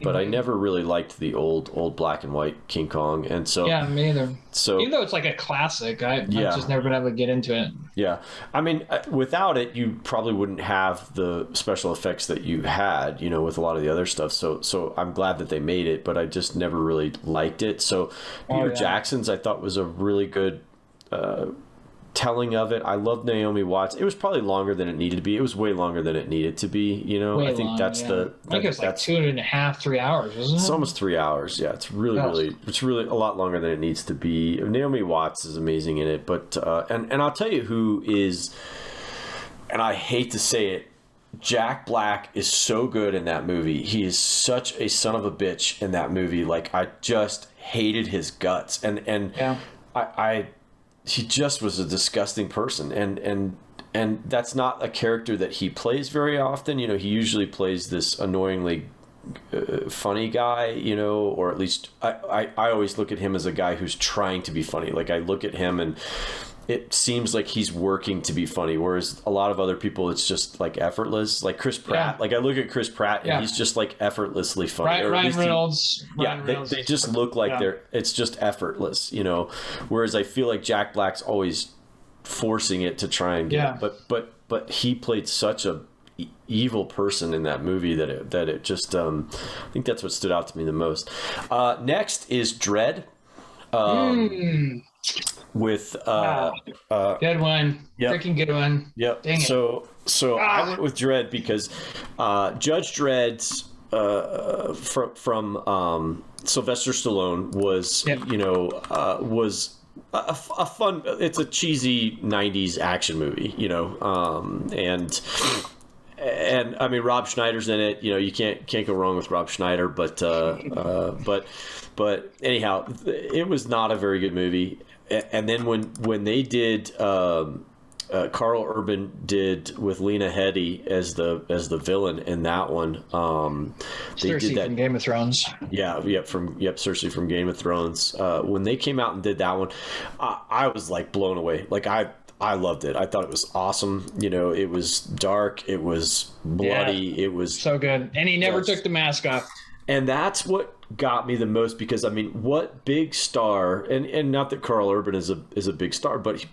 but I never really liked the old black and white King Kong, and so me either. So even though it's like a classic, I've just never been able to get into it. Yeah, I mean, without it, you probably wouldn't have the special effects that you had, you know, with a lot of the other stuff. So I'm glad that they made it, but I just never really liked it. So Peter Jackson's I thought was a really good telling of it. I love Naomi Watts. It was probably longer than it needed to be. It was way longer than it needed to be, you know. I think that's I think it was like 2.5, 3 hours, wasn't it? It's almost 3 hours. Yeah, it's really a lot longer than it needs to be. Naomi Watts is amazing in it, but and I'll tell you who is, and I hate to say it, Jack Black is so good in that movie. He is such a son of a bitch in that movie. Like, I just hated his guts, and he just was a disgusting person, and that's not a character that he plays very often. You know, he usually plays this annoyingly funny guy, you know, or at least I always look at him as a guy who's trying to be funny. Like, I look at him and it seems like he's working to be funny, whereas a lot of other people, it's just like effortless. Like Chris Pratt. Yeah. Like, I look at Chris Pratt and he's just like effortlessly funny. Ryan Reynolds. They just look like it's just effortless, you know. Whereas I feel like Jack Black's always forcing it to try and get it. But he played such a evil person in that movie that it just I think that's what stood out to me the most. Next is Dredd. With good one. Freaking good one. Yep. Dang it. So I went with Dredd because Judge Dredd's from Sylvester Stallone was was a fun. It's a cheesy 90s action movie, you know, and I mean, Rob Schneider's in it. You know, you can't go wrong with Rob Schneider, but anyhow, it was not a very good movie. And then when they did, Carl Urban did with Lena Headey as the villain in that one. They Cersei did that from Game of Thrones. Cersei from Game of Thrones. When they came out and did that one, I was like blown away. Like, I loved it. I thought it was awesome. You know, it was dark. It was bloody. It was so good. And he never took the mask off. And that's what got me the most, because I mean, what big star, and not that Carl Urban is a big star, but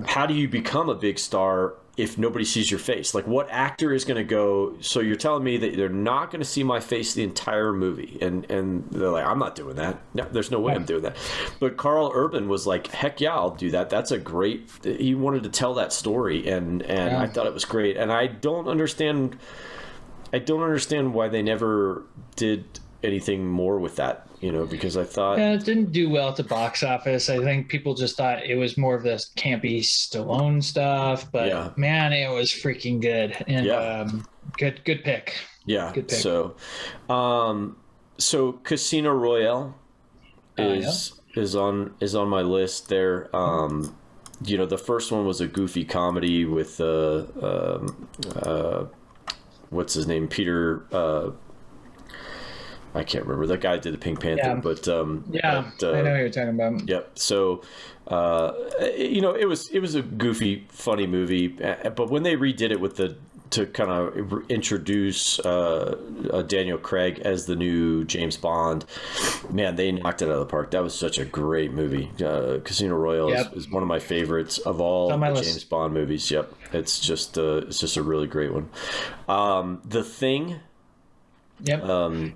how do you become a big star if nobody sees your face? Like, what actor is going to go? So you're telling me that they're not going to see my face the entire movie, and they're like, I'm not doing that. No, there's no way I'm doing that. But Carl Urban was like, heck yeah, I'll do that. That's a great. He wanted to tell that story, and I thought it was great. And I don't understand why they never did anything more with that, because I thought it didn't do well at the box office. I think people just thought it was more of this campy Stallone stuff, but man, it was freaking good. And good pick. Yeah. Good pick. So Casino Royale is on my list there. The first one was a goofy comedy with what's his name? Peter. I can't remember. That guy did the Pink Panther, but I know who you're talking about. Yep. So, it was a goofy, funny movie, but when they redid it to kind of introduce Daniel Craig as the new James Bond, man, they knocked it out of the park. That was such a great movie. Casino Royale is one of my favorites of all the James Bond movies. Yep, it's just a really great one. The Thing. Yep.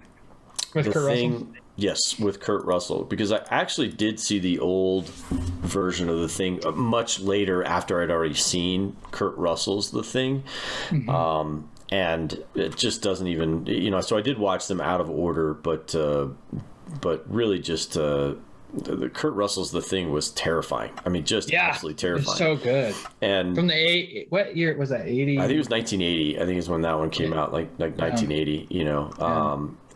With Kurt Russell? Yes, with Kurt Russell, because I actually did see the old version of The Thing much later after I'd already seen Kurt Russell's The Thing. Mm-hmm. And it just doesn't even, so I did watch them out of order, but really just the Kurt Russell's The Thing was terrifying. I mean, just absolutely terrifying. It's so good. And from what year was that? 80? I think it was 1980. I think is when that one came out, like 1980.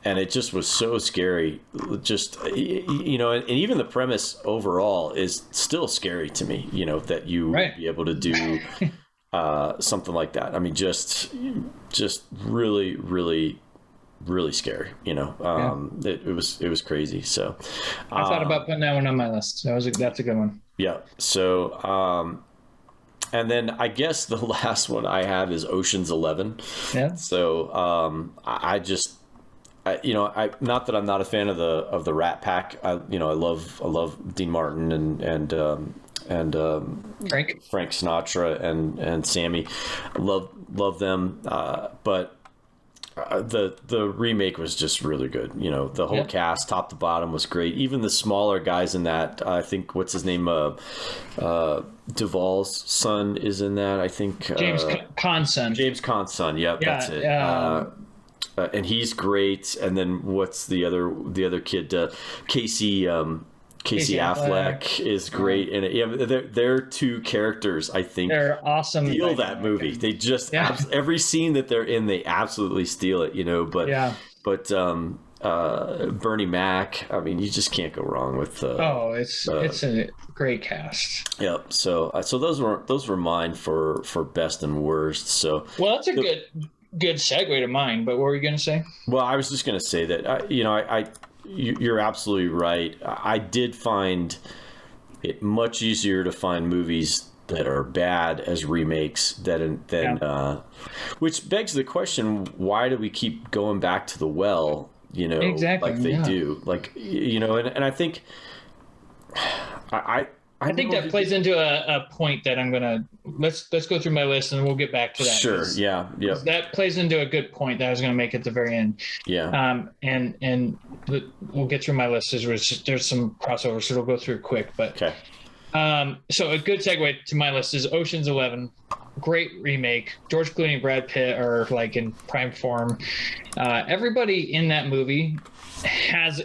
And it just was so scary. Just and even the premise overall is still scary to me. That you would be able to do something like that. I mean, just really, really, really scary. It was crazy. So I thought about putting that one on my list. That's a good one. Yeah. So and then I guess the last one I have is Ocean's 11. Yeah. So I just. Not that I'm not a fan of the Rat Pack. I love Dean Martin and Frank Sinatra and Sammy. I love them. But the remake was just really good. The whole cast, top to bottom, was great. Even the smaller guys in that. I think what's his name? Duvall's son is in that. I think James Caan's son. James Caan's son. Yep, that's it. And he's great. And then what's the other kid? Casey Affleck is great in it. Yeah, they're two characters. I think they're awesome. Steal that movie. They just every scene that they're in, they absolutely steal it. But Bernie Mac. I mean, you just can't go wrong with. It's a great cast. Yep. So those were mine for best and worst. So that's a good segue to mine, but what were you going to say? Well, I was just going to say that, you're absolutely right. I did find it much easier to find movies that are bad as remakes than which begs the question, why do we keep going back to the well, exactly, like they do? Like, and I think I think that plays into a point that I'm gonna let's go through my list and we'll get back to that. Sure. Yeah. That plays into a good point that I was gonna make at the very end. Yeah. And we'll get through my list. There's some crossovers, so it'll go through quick. But okay. So a good segue to my list is Ocean's 11. Great remake. George Clooney and Brad Pitt are like in prime form. Everybody in that movie has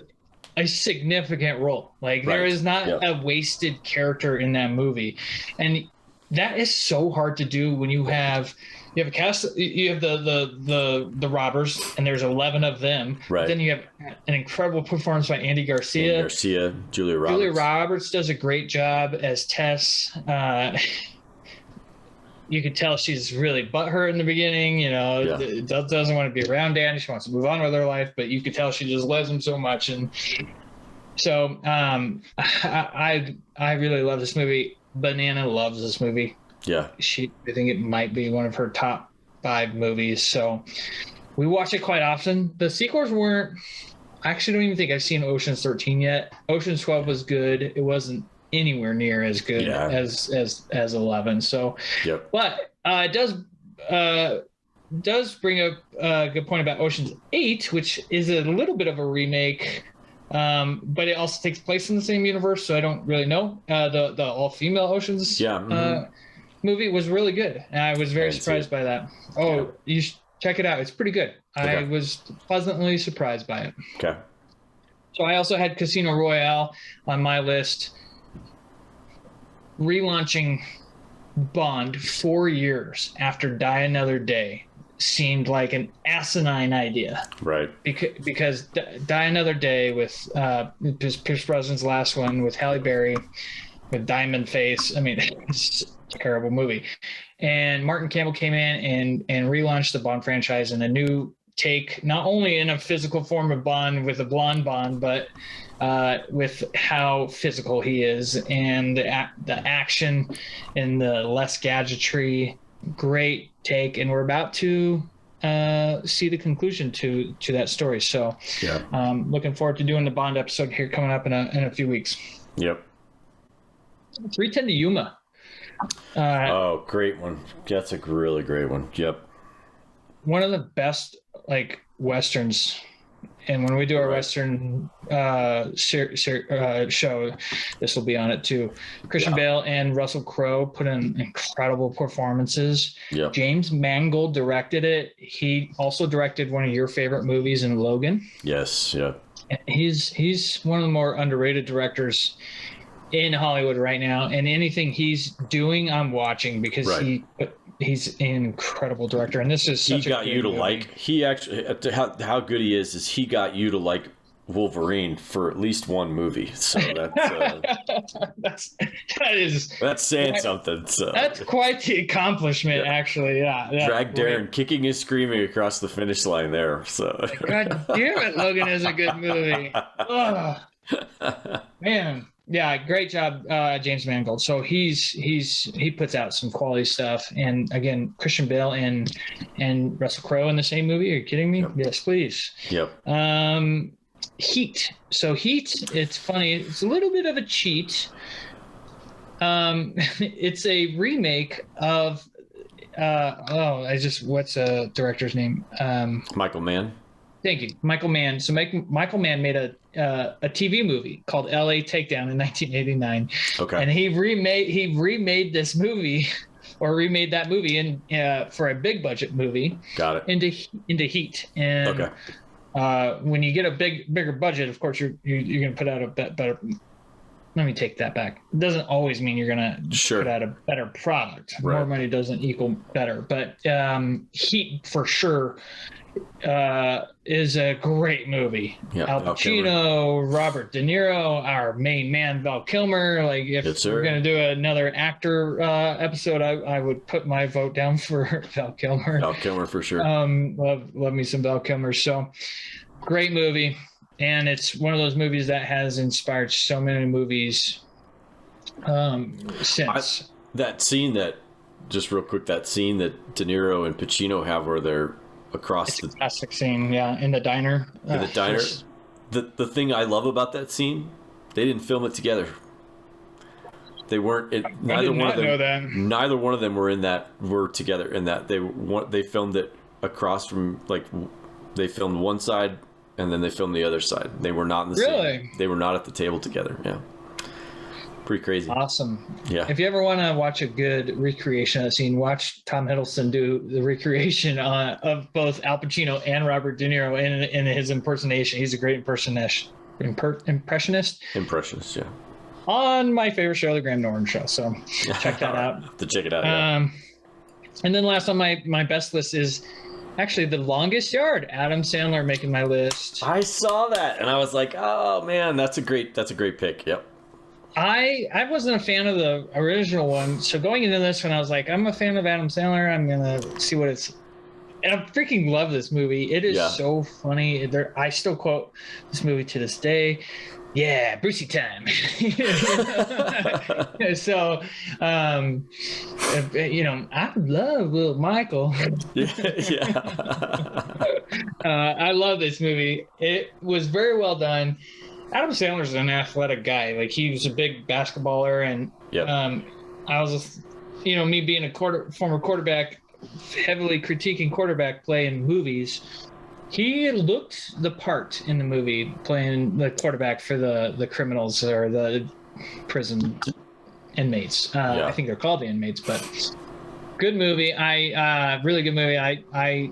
a significant role. Like there is not a wasted character in that movie, and that is so hard to do when you have a cast. You have the robbers, and there's 11 of them. Right. Then you have an incredible performance by Andy Garcia. Julia Roberts. Julia Roberts does a great job as Tess. You could tell she's really butthurt in the beginning, doesn't want to be around Danny. She wants to move on with her life, but you could tell she just loves him so much. And so I really love this movie. Banana loves this movie. Yeah. I think it might be one of her top 5 movies. So we watch it quite often. The sequels weren't, I actually don't even think I've seen Ocean's 13 yet. Ocean's 12 was good. It wasn't anywhere near as good as 11. So, but it does bring up a good point about Ocean's 8, which is a little bit of a remake, but it also takes place in the same universe. So I don't really know. The all-female Ocean's movie was really good, and I was very surprised by that. Oh, you check it out. It's pretty good. Okay. I was pleasantly surprised by it. Okay. So I also had Casino Royale on my list. Relaunching Bond 4 years after Die Another Day seemed like an asinine idea. Right. Because Die Another Day with Pierce Brosnan's last one with Halle Berry with Diamond Face. I mean, it's a terrible movie. And Martin Campbell came in and relaunched the Bond franchise in a new take, not only in a physical form of Bond with a blonde Bond, but with how physical he is and the action and the less gadgetry. Great take, and we're about to see the conclusion to that story. So, looking forward to doing the Bond episode here coming up in a few weeks. Yep. 310 to Yuma. Oh, great one. That's a really great one. Yep. One of the best westerns, and when we do our Western show, this will be on it too. Christian Bale and Russell Crowe put in incredible performances. Yep. James Mangold directed it. He also directed one of your favorite movies in Logan. Yes. Yeah. He's one of the more underrated directors in Hollywood right now, and anything he's doing, I'm watching because he's an incredible director, and this is such he got you to movie. He actually how good he is he got you to like Wolverine for at least one movie. So that's saying something. So that's quite the accomplishment, actually. Yeah. Drag Darren kicking and screaming across the finish line there. So God damn it, Logan is a good movie. Oh, man. Yeah, great job, James Mangold. So he puts out some quality stuff. And again, Christian Bale and Russell Crowe in the same movie. Are you kidding me? Yep. Yes, please. Yep. Heat. So Heat, it's funny. It's a little bit of a cheat. It's a remake of what's a director's name? Michael Mann. Thank you, Michael Mann. So Michael Mann made a TV movie called L.A. Takedown in 1989. Okay. And he remade this movie, or remade that movie for a big budget movie. Got it. Into Heat. And when you get a bigger budget, of course you're going to put out a better. Let me take that back. It doesn't always mean you're going to put out a better product. Right. More money doesn't equal better, but Heat for sure is a great movie. Yep, Al Pacino, Robert De Niro, our main man Val Kilmer. If we're going to do another actor episode, I would put my vote down for Val Kilmer. Val Kilmer for sure. Love me some Val Kilmer. So great movie, and it's one of those movies that has inspired so many movies since. That scene that De Niro and Pacino have where they're across the classic scene, in the diner. The thing I love about that scene, they didn't film it together. They weren't. Neither one of them were together in that. They filmed it across from they filmed one side and then they filmed the other side. They were not in the same. They were not at the table together. Yeah. Pretty crazy. Awesome. Yeah. If you ever want to watch a good recreation of the scene, watch Tom Hiddleston do the recreation of both Al Pacino and Robert De Niro in his impersonation. He's a great impressionist. Impressionist, yeah. On my favorite show, The Graham Norton Show. So check that out. Have to check it out. And then last on my best list is actually The Longest Yard. Adam Sandler making my list. I saw that and I was like, oh man, that's a great pick. Yep. I wasn't a fan of the original one, so going into this one, I was like, I'm a fan of Adam Sandler. I'm gonna see what it's, and I freaking love this movie. It is so funny. I still quote this movie to this day. Yeah, Brucey time. So, I love little Michael. I love this movie. It was very well done. Adam Sandler's an athletic guy. He was a big basketballer, and I was, me being a former quarterback, heavily critiquing quarterback play in movies. He looked the part in the movie, playing the quarterback for the criminals or the prison inmates. I think they're called the inmates, but good movie. Really good movie. I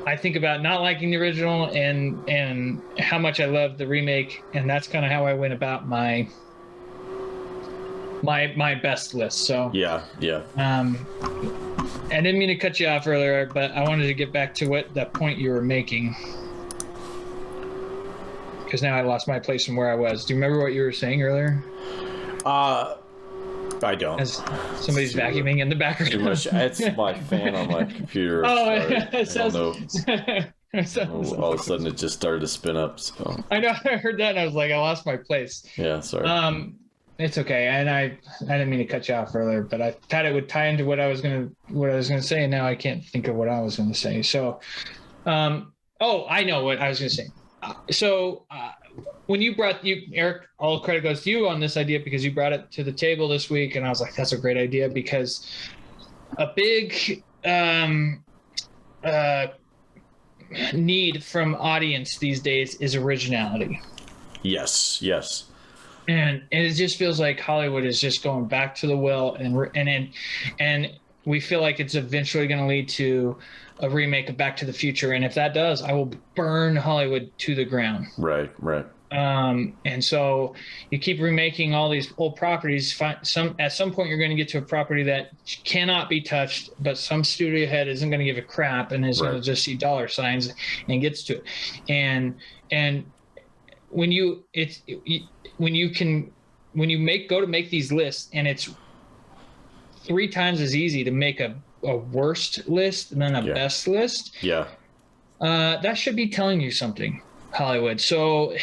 I think about not liking the original and how much I love the remake, and that's kind of how I went about my best list. So yeah. I didn't mean to cut you off earlier, but I wanted to get back to what that point you were making, because now I lost my place from where I was. Do you remember what you were saying earlier? I don't. As somebody's vacuuming in the background. Too much. It's my fan on my computer. Oh, it sounds. All of a sudden, it just started to spin up. So I know. I heard that, and I was like, I lost my place. Yeah, sorry. It's okay, and I didn't mean to cut you off earlier, but I thought it would tie into what I was gonna say, and now I can't think of what I was gonna say. So, I know what I was gonna say. When you brought Eric, all credit goes to you on this idea, because you brought it to the table this week, and I was like, that's a great idea, because a big need from audience these days is originality. Yes. And it just feels like Hollywood is just going back to the well, and we feel like it's eventually going to lead to a remake of Back to the Future. And if that does, I will burn Hollywood to the ground. Right. And so you keep remaking all these old properties. At some point, you're going to get to a property that cannot be touched, but some studio head isn't going to give a crap and is going to just see dollar signs and gets to it. And when you go to make these lists, and it's 3 times as easy to make a worst list than a best list. Yeah. That should be telling you something, Hollywood. So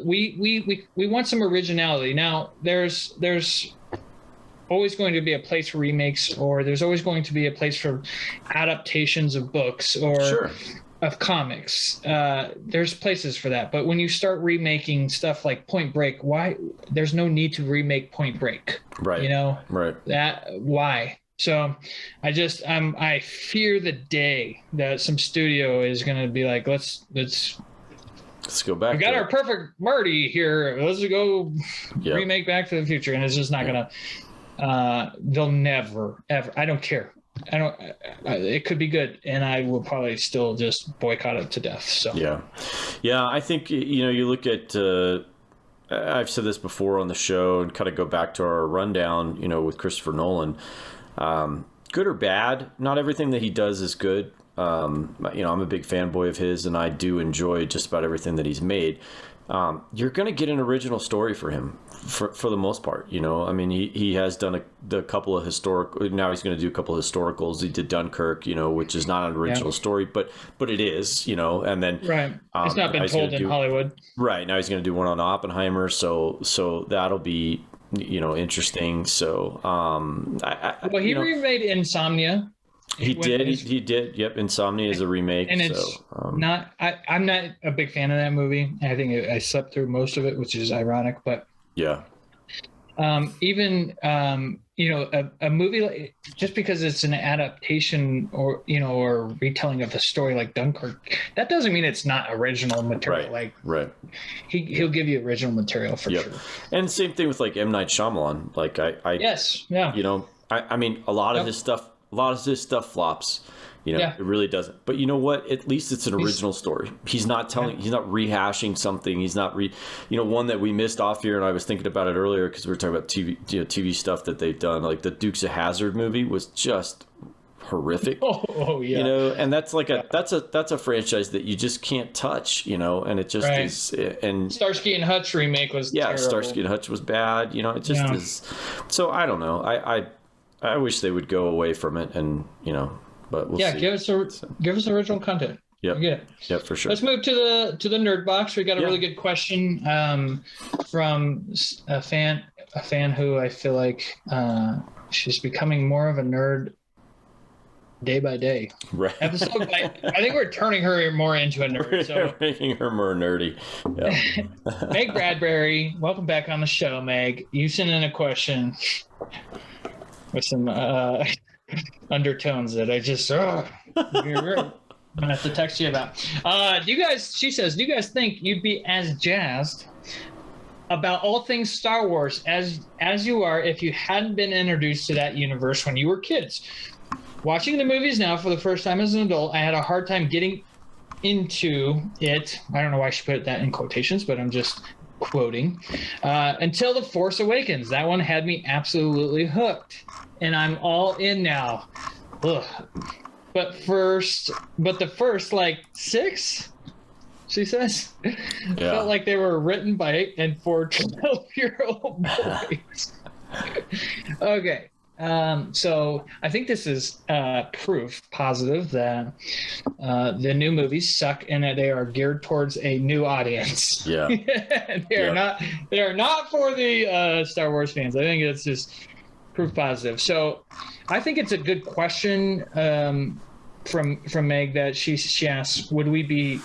we want some originality. Now there's always going to be a place for remakes, or there's always going to be a place for adaptations of books or of comics. There's places for that. But when you start remaking stuff like Point Break, why? There's no need to remake Point Break. Right. You know? Right. Why? So I fear the day that some studio is going to be like, let's go back. We got our perfect Marty here. Let's go remake Back to the Future. And it's just not going to, they'll never, ever. I don't care. It could be good, and I will probably still just boycott it to death. So yeah. I think, you look at, I've said this before on the show, and kind of go back to our rundown, with Christopher Nolan. Good or bad, not everything that he does is good. I'm a big fanboy of his, and I do enjoy just about everything that he's made. You're going to get an original story for him for the most part. I mean, he has done a couple of historical. Now he's going to do a couple of historicals. He did Dunkirk, which is not an original story, but it is, and then it's not been told in Hollywood. Right. Now he's going to do one on Oppenheimer. So that'll be, interesting. So, he remade Insomnia. He did. Yep. Insomnia is a remake. And it's I'm not a big fan of that movie. I think I slept through most of it, which is ironic, but even a movie just because it's an adaptation or retelling of the story like Dunkirk, that doesn't mean it's not original material. He'll give you original material for sure. And same thing with like M. Night Shyamalan. Like I mean, a lot of his stuff flops. It really doesn't. But you know what? At least it's an original story. He's not he's not rehashing something. He's not one that we missed off here, and I was thinking about it earlier because we were talking about TV stuff that they've done. Like the Dukes of Hazzard movie was just horrific. And that's like that's a franchise that you just can't touch, and it just is. And Starsky and Hutch remake was terrible. Starsky and Hutch was bad. It just is. So I don't know. I wish they would go away from it, and but we'll see. Give us original content. Yeah, for sure. Let's move to the nerd box. We got a really good question from a fan who I feel like she's becoming more of a nerd day by day. Right. Episode by, I think we're turning her more into a nerd. We're making her more nerdy. Yeah. Meg Bradbury, welcome back on the show, Meg. You sent in a question with some undertones that I just I'm gonna have to text you about. She says, do you guys think you'd be as jazzed about all things Star Wars as you are if you hadn't been introduced to that universe when you were kids? watching the movies now for the first time as an adult, I had a hard time getting into it. I don't know why she put that in quotations, but I'm just quoting. Until The Force Awakens. That one had me absolutely hooked. And I'm all in now. Ugh. But the first like 6, she says, felt like they were written by and for 12-year-old boys. Okay. So I think this is proof positive that the new movies suck and that they are geared towards a new audience. Yeah. They are not for the Star Wars fans. I think it's just proof positive. So I think it's a good question from Meg that she asks, would we be,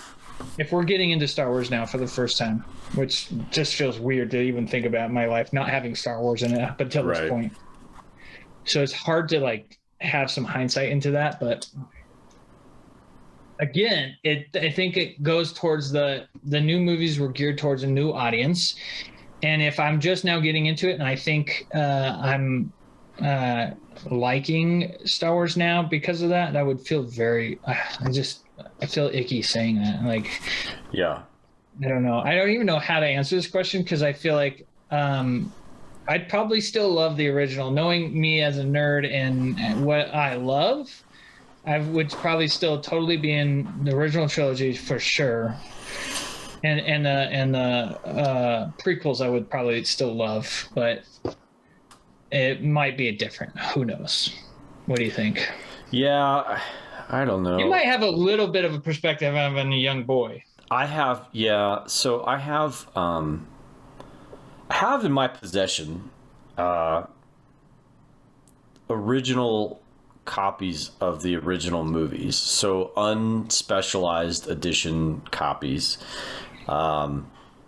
if we're getting into Star Wars now for the first time, which just feels weird to even think about my life not having Star Wars in it up until this point. So it's hard to like have some hindsight into that, but again, I think it goes towards the new movies were geared towards a new audience. And if I'm just now getting into it and I think I'm liking Star Wars now because of that, that would feel very, I feel icky saying that. Like, yeah, I don't know. I don't even know how to answer this question because I feel like I'd probably still love the original. Knowing me as a nerd and what I love, I would probably still totally be in the original trilogy for sure. And the prequels I would probably still love, but it might be different. Who knows? What do you think? Yeah, I don't know. You might have a little bit of a perspective of a young boy. I have, yeah. So I have in my possession original copies of the original movies. So unspecialized edition copies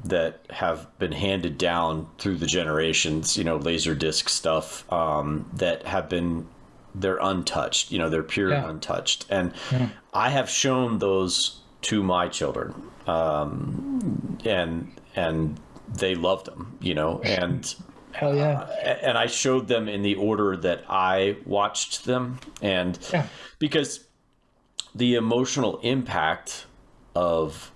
that have been handed down through the generations, Laserdisc stuff that have been, they're untouched, they're pure untouched. And I have shown those to my children and they loved them, and hell yeah. And I showed them in the order that I watched them. And because the emotional impact of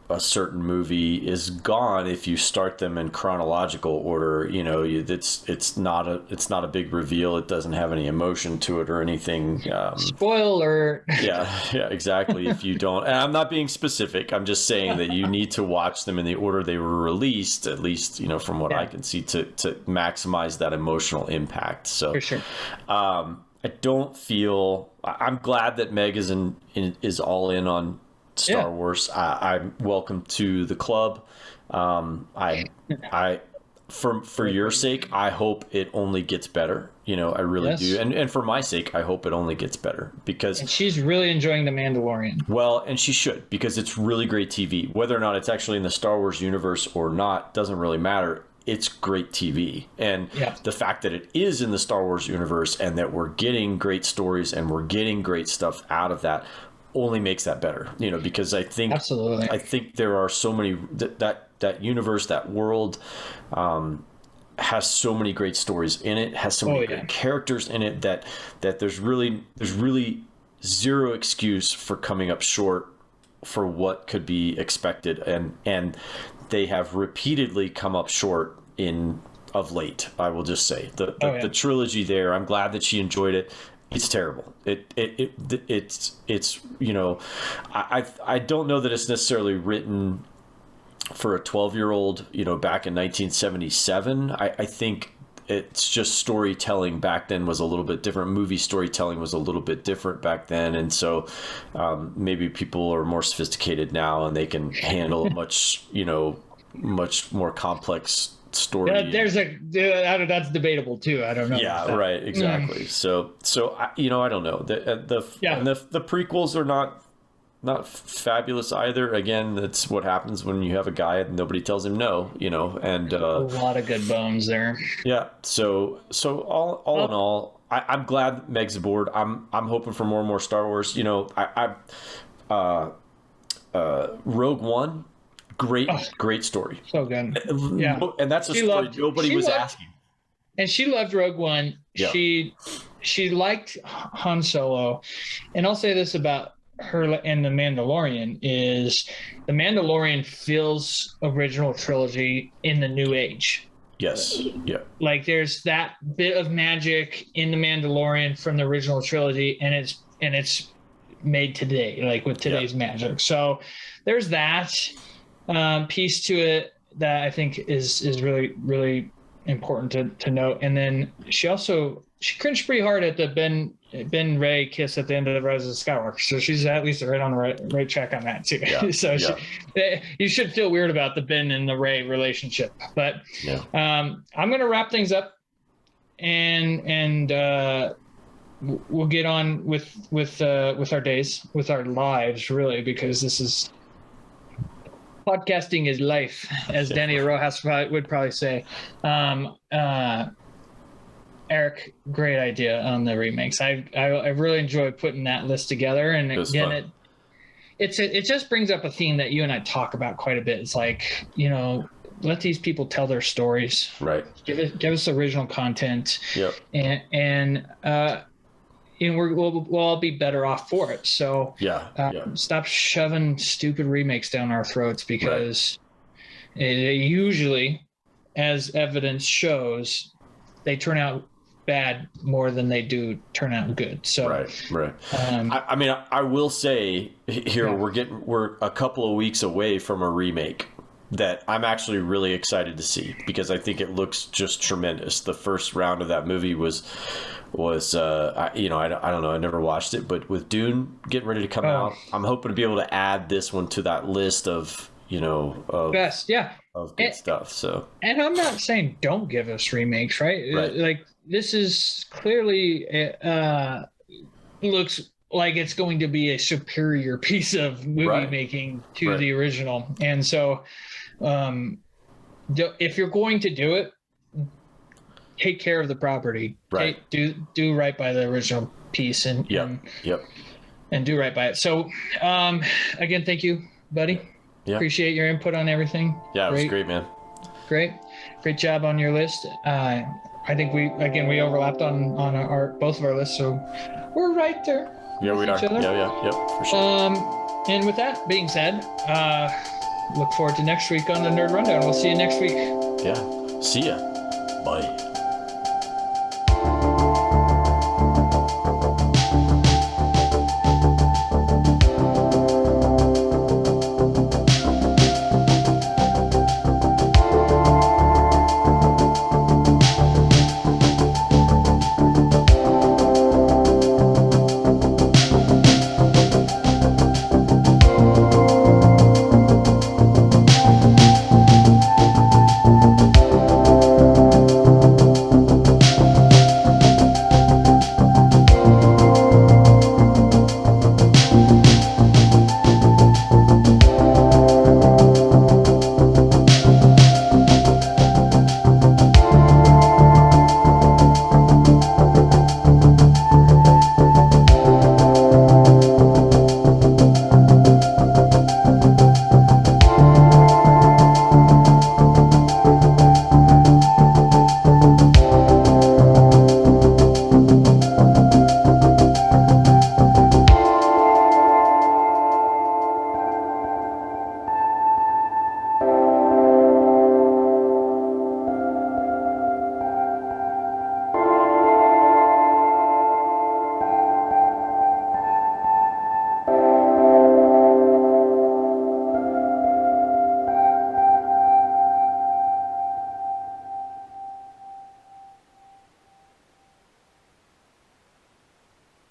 a certain movie is gone if you start them in chronological order. It's not a big reveal. It doesn't have any emotion to it or anything. Spoiler. Yeah, exactly. If you don't, and I'm not being specific, I'm just saying that you need to watch them in the order they were released, at least, from what I can see, to maximize that emotional impact. So for sure. I don't feel, I'm glad that Meg is all in on Star Wars. I'm welcome to the club. For your sake, I hope it only gets better. I really do. And for my sake, I hope it only gets better and she's really enjoying The Mandalorian. Well, and she should, because it's really great TV. Whether or not it's actually in the Star Wars universe or not doesn't really matter. It's great TV. And the fact that it is in the Star Wars universe and that we're getting great stories and we're getting great stuff out of that only makes that better, because I think there are so many that universe, that world has so many great stories in it, has so many great characters in it that there's really zero excuse for coming up short for what could be expected, and they have repeatedly come up short of late. I will just say the trilogy there. I'm glad that she enjoyed it. It's terrible. It's I don't know that it's necessarily written for a 12-year-old, back in 1977. I think it's just storytelling back then was a little bit different. Movie storytelling was a little bit different back then. And so maybe people are more sophisticated now and they can handle a much more complex story. That's debatable too. I don't know. Yeah, right. Exactly. So I don't know. The prequels are not fabulous either. Again, that's what happens when you have a guy and nobody tells him no. And a lot of good bones there. Yeah. So all in all, I'm glad Meg's aboard. I'm hoping for more and more Star Wars. Rogue One. Great story. So good. Yeah. And that's a story nobody was asking. And she loved Rogue One. Yeah. she liked Han Solo, and I'll say this about her and the Mandalorian is the Mandalorian feels original trilogy in the new age. Yes. Yeah. Like there's that bit of magic in the Mandalorian from the original trilogy, and it's made today, like with today's magic. So there's that piece to it that I think is really, really important to note. And then she cringed pretty hard at the Ben Ray kiss at the end of the Rise of Skywalker. So she's at least right on the right track on that too. Yeah, so you should feel weird about the Ben and the Ray relationship. But I'm going to wrap things up, and we'll get on with our days, with our lives, really, because this is podcasting is life, as Danny Rojas would probably say. Eric, great idea on the remakes. I really enjoyed putting that list together, and again, it just brings up a theme that you and I talk about quite a bit. It's like, let these people tell their stories. Right. Give us original content. Yep. And we'll all be better off for it. So stop shoving stupid remakes down our throats, because it usually, as evidence shows, they turn out bad more than they do turn out good. So right. I mean, I will say here, we're a couple of weeks away from a remake that I'm actually really excited to see, because I think it looks just tremendous. The first round of that movie was I don't know, I never watched it, but with Dune getting ready to come out, I'm hoping to be able to add this one to that list of best, of good stuff. So, and I'm not saying don't give us remakes, right? Like, this is clearly looks like it's going to be a superior piece of movie making to the original. And so if you're going to do it, take care of the property. Right. Do right by the original piece, and and do right by it. So again, thank you, buddy. Yeah. Appreciate your input on everything. Yeah, it was great, man. Great job on your list. I think we overlapped on our both of our lists, so we're right there. Yeah, we are. Yeah, for sure. And with that being said, look forward to next week on the Nerd Rundown. We'll see you next week. Yeah. See ya. Bye.